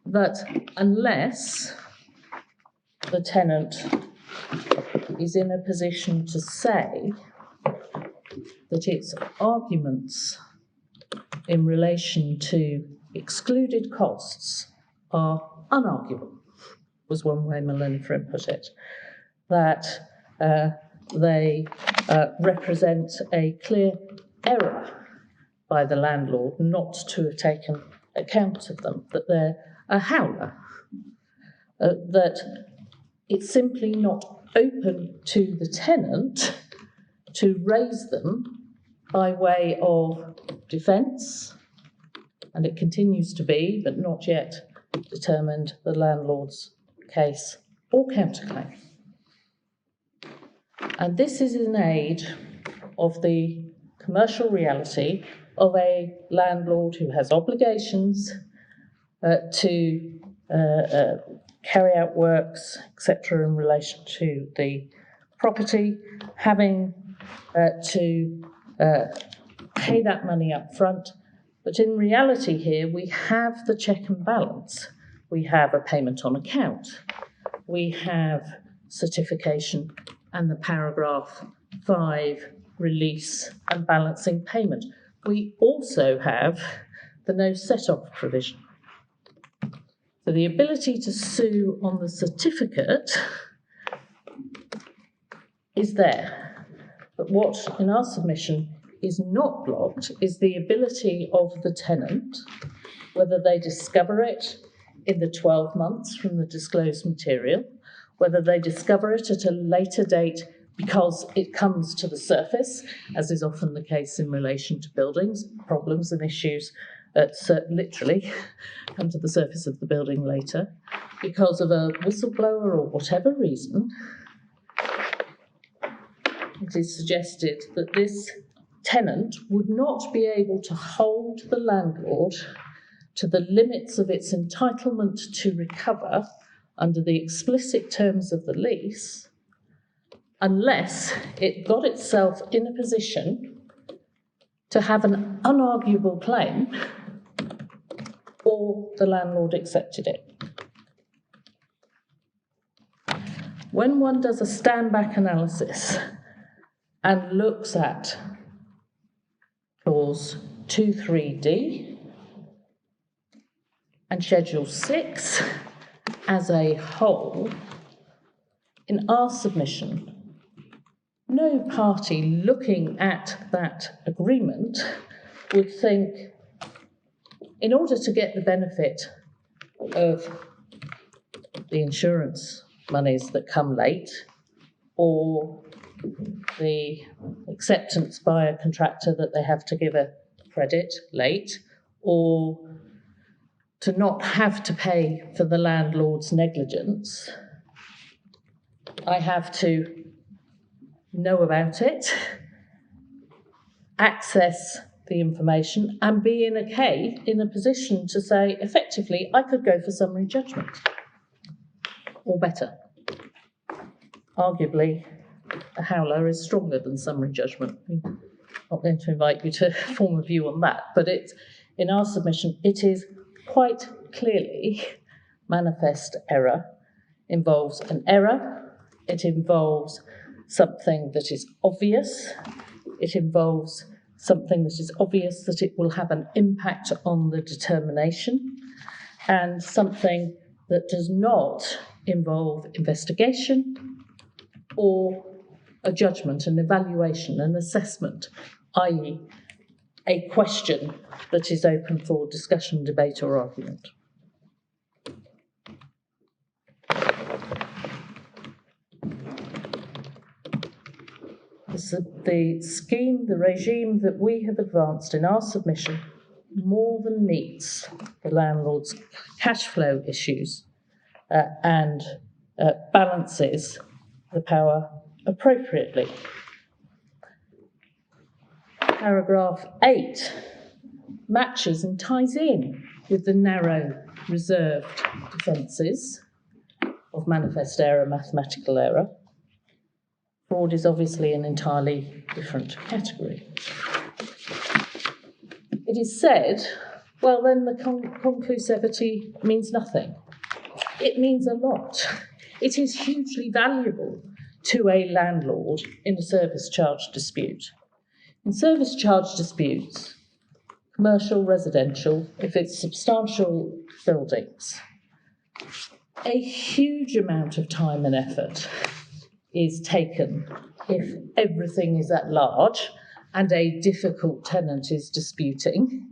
that unless the tenant is in a position to say that its arguments in relation to excluded costs are unarguable, was one way my learned friend put it, that they represent a clear error by the landlord not to have taken account of them, that they're a howler, that it's simply not open to the tenant to raise them by way of defence and it continues to be, but not yet determined, the landlord's case or counterclaim. And this is in aid of the commercial reality of a landlord who has obligations to carry out works, etc., in relation to the property, having to pay that money up front. But in reality here, we have the check and balance. We have a payment on account. We have certification and the paragraph 5 release and balancing payment. We also have the no set-off provision. So the ability to sue on the certificate is there. But what in our submission is not blocked is the ability of the tenant, whether they discover it in the 12 months from the disclosed material, whether they discover it at a later date because it comes to the surface, as is often the case in relation to buildings, problems and issues literally come to the surface of the building later, because of a whistleblower or whatever reason. It is suggested that this tenant would not be able to hold the landlord to the limits of its entitlement to recover under the explicit terms of the lease unless it got itself in a position to have an unarguable claim or the landlord accepted it. When one does a stand-back analysis and looks at clause 2.3d and schedule 6 as a whole, in our submission, no party looking at that agreement would think, in order to get the benefit of the insurance monies that come late, or the acceptance by a contractor that they have to give a credit late, or to not have to pay for the landlord's negligence, I have to know about it, access the information, and be in a position to say, effectively, I could go for summary judgment, or better. Arguably, a howler is stronger than summary judgment. I'm not going to invite you to form a view on that, but in our submission, it is quite clearly manifest error, involves an error, it involves something that is obvious, it involves something that is obvious that it will have an impact on the determination, and something that does not involve investigation or a judgment, an evaluation, an assessment, i.e. a question that is open for discussion, debate or argument. The scheme, the regime that we have advanced in our submission more than meets the landlord's cash flow issues and balances the power appropriately. Paragraph 8 matches and ties in with the narrow reserved defences of manifest error, mathematical error. Fraud is obviously an entirely different category. It is said, well, then the conclusivity means nothing. It means a lot. It is hugely valuable to a landlord in a service charge dispute. In service charge disputes, commercial, residential, if it's substantial buildings, a huge amount of time and effort is taken if everything is at large and a difficult tenant is disputing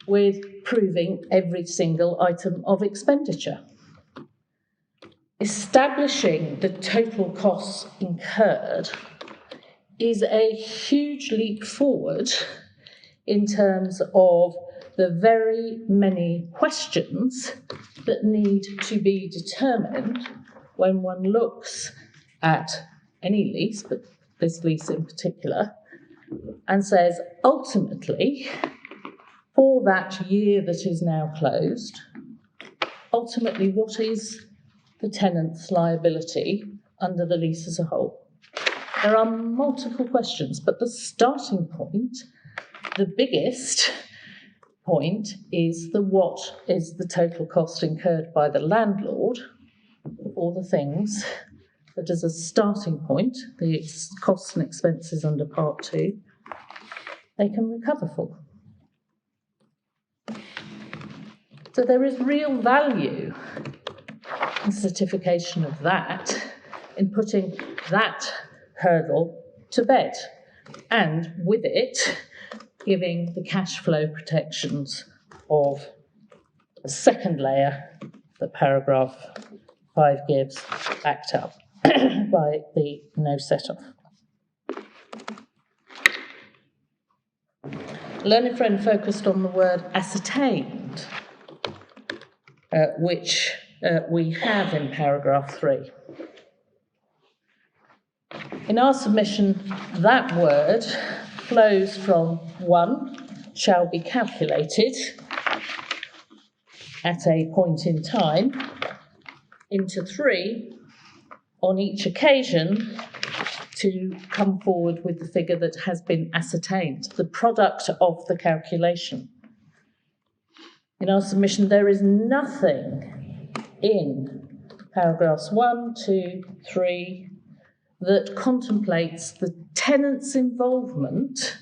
with proving every single item of expenditure. Establishing the total costs incurred is a huge leap forward in terms of the very many questions that need to be determined when one looks at any lease, but this lease in particular, and says, ultimately, for that year that is now closed, ultimately, what is the tenant's liability under the lease as a whole? There are multiple questions, but the starting point, the biggest point, is what is the total cost incurred by the landlord for the things that as a starting point, the costs and expenses under Part 2, they can recover for. So there is real value in certification of that, in putting that hurdle to bed, and with it, giving the cash flow protections of the second layer that paragraph 5 gives, backed up by the no set-off. Learned Friend focused on the word ascertained, which we have in paragraph 3. In our submission, that word flows from 1, shall be calculated at a point in time, into 3, on each occasion, to come forward with the figure that has been ascertained, the product of the calculation. In our submission, there is nothing in paragraphs 1, 2, 3 that contemplates the tenant's involvement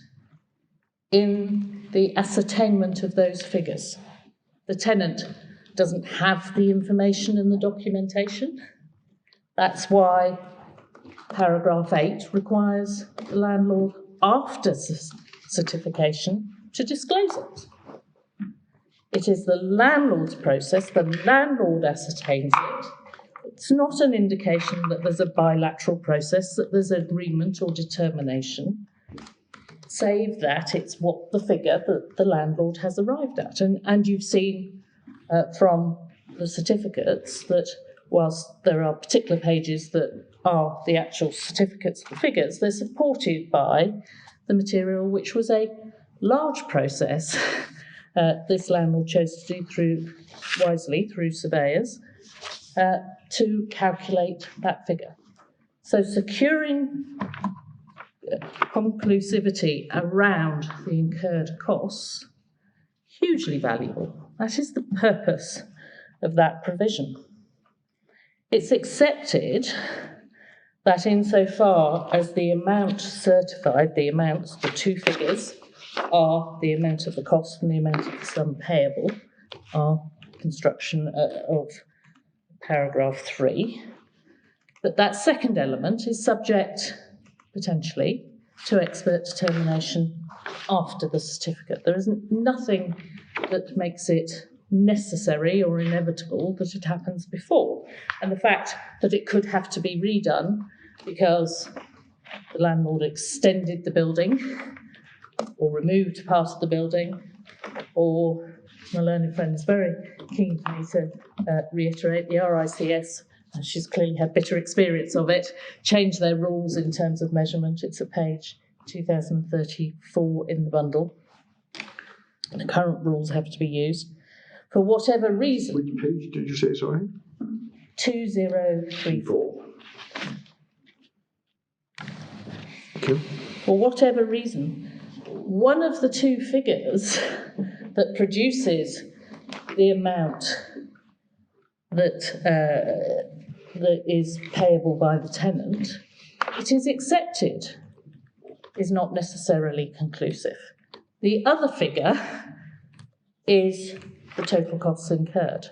in the ascertainment of those figures. The tenant doesn't have the information in the documentation. That's why paragraph 8 requires the landlord, after certification, to disclose it. It is the landlord's process, the landlord ascertains it. It's not an indication that there's a bilateral process, that there's agreement or determination, save that it's what the figure that the landlord has arrived at. And you've seen from the certificates that whilst there are particular pages that are the actual certificates, the figures, they're supported by the material, which was a large process this landlord chose to do wisely through surveyors to calculate that figure. So securing conclusivity around the incurred costs, hugely valuable. That is the purpose of that provision. It's accepted that insofar as the amount certified, the amounts, the two figures, are the amount of the cost and the amount of the sum payable, are construction of paragraph 3, that second element is subject, potentially, to expert determination after the certificate. There isn't nothing that makes it necessary or inevitable that it happens before. And the fact that it could have to be redone because the landlord extended the building or removed part of the building, or my learned friend is very keen for me to reiterate the RICS, and she's clearly had bitter experience of it, change their rules in terms of measurement. It's at page 2034 in the bundle. And the current rules have to be used. For whatever reason... Which page did you say, sorry? 2034. Okay. For whatever reason, one of the two figures that produces the amount that is payable by the tenant, it is accepted, is not necessarily conclusive. The other figure is the total costs incurred.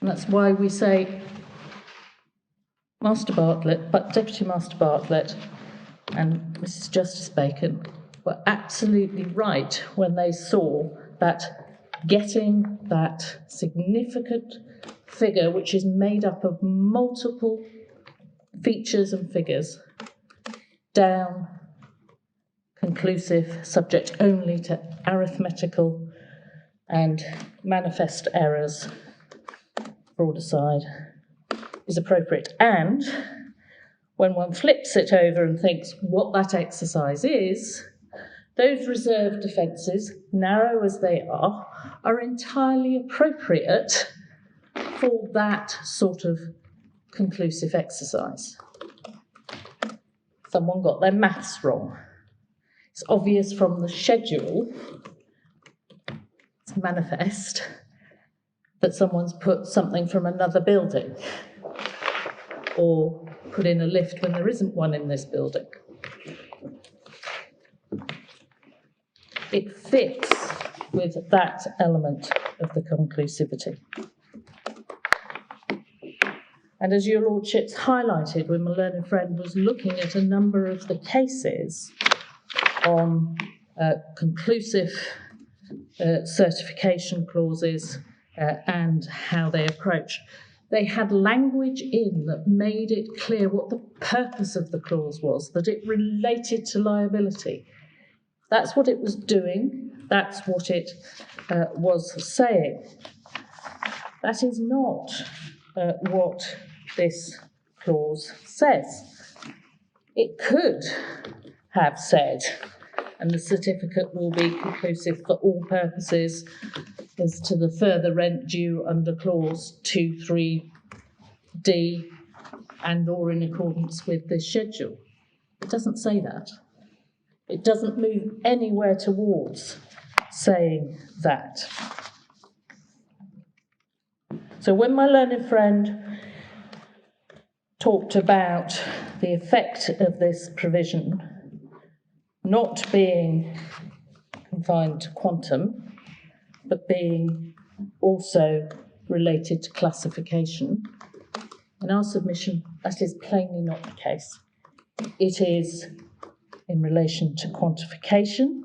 And that's why we say Master Bartlett, but Deputy Master Bartlett and Mrs. Justice Bacon were absolutely right when they saw that getting that significant figure, which is made up of multiple features and figures, down conclusive, subject only to arithmetical and manifest errors, fraud aside, is appropriate. And when one flips it over and thinks what that exercise is, those reserved defences, narrow as they are entirely appropriate for that sort of conclusive exercise. Someone got their maths wrong. It's obvious from the schedule, it's manifest, that someone's put something from another building or put in a lift when there isn't one in this building. It fits with that element of the conclusivity. And as your lordships highlighted when my learned friend was looking at a number of the cases on conclusive certification clauses and how they approach, they had language in that made it clear what the purpose of the clause was, that it related to liability. That's what it was doing. That's what it was saying. That is not what this clause says. It could have said, and the certificate will be conclusive for all purposes as to the further rent due under clause 2.3d and or in accordance with this schedule. It doesn't say that. It doesn't move anywhere towards saying that. So when my learned friend talked about the effect of this provision not being confined to quantum, but being also related to classification, in our submission, that is plainly not the case. It is in relation to quantification.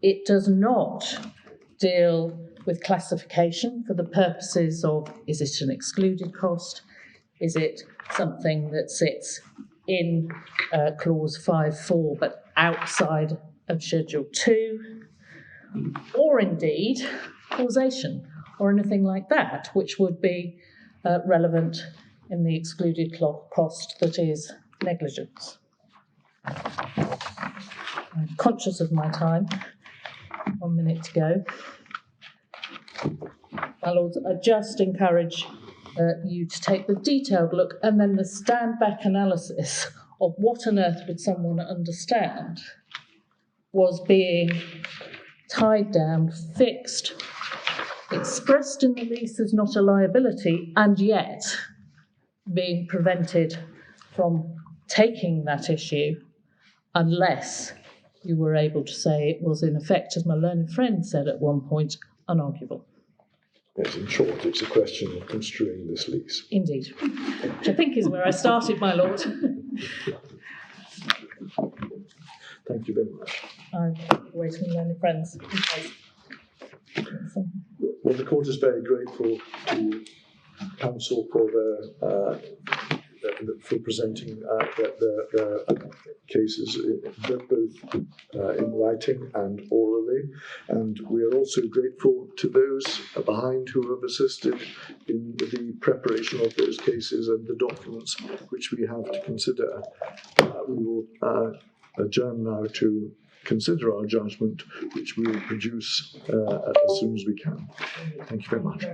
It does not deal with classification for the purposes of, is it an excluded cost? Is it something that sits in clause 5.4 but outside of schedule 2? Or indeed causation or anything like that, which would be relevant in the excluded cost that is negligence. I'm conscious of my time. 1 minute to go. My lords, I just encourage you to take the detailed look and then the stand-back analysis of what on earth would someone understand was being tied down, fixed, expressed in the lease as not a liability, and yet being prevented from taking that issue unless you were able to say it was, in effect, as my learned friend said at one point, unarguable. Yes, in short, it's a question of construing this lease. Indeed. Which I think is where I started, my lord. Thank you very much. I'm waiting, learned friends. Well, the court is very grateful to counsel for for presenting their cases both in writing and orally, and we are also grateful to those behind who have assisted in the preparation of those cases and the documents which we have to consider. We will adjourn now to consider our judgment, which we will produce as soon as we can. Thank you very much.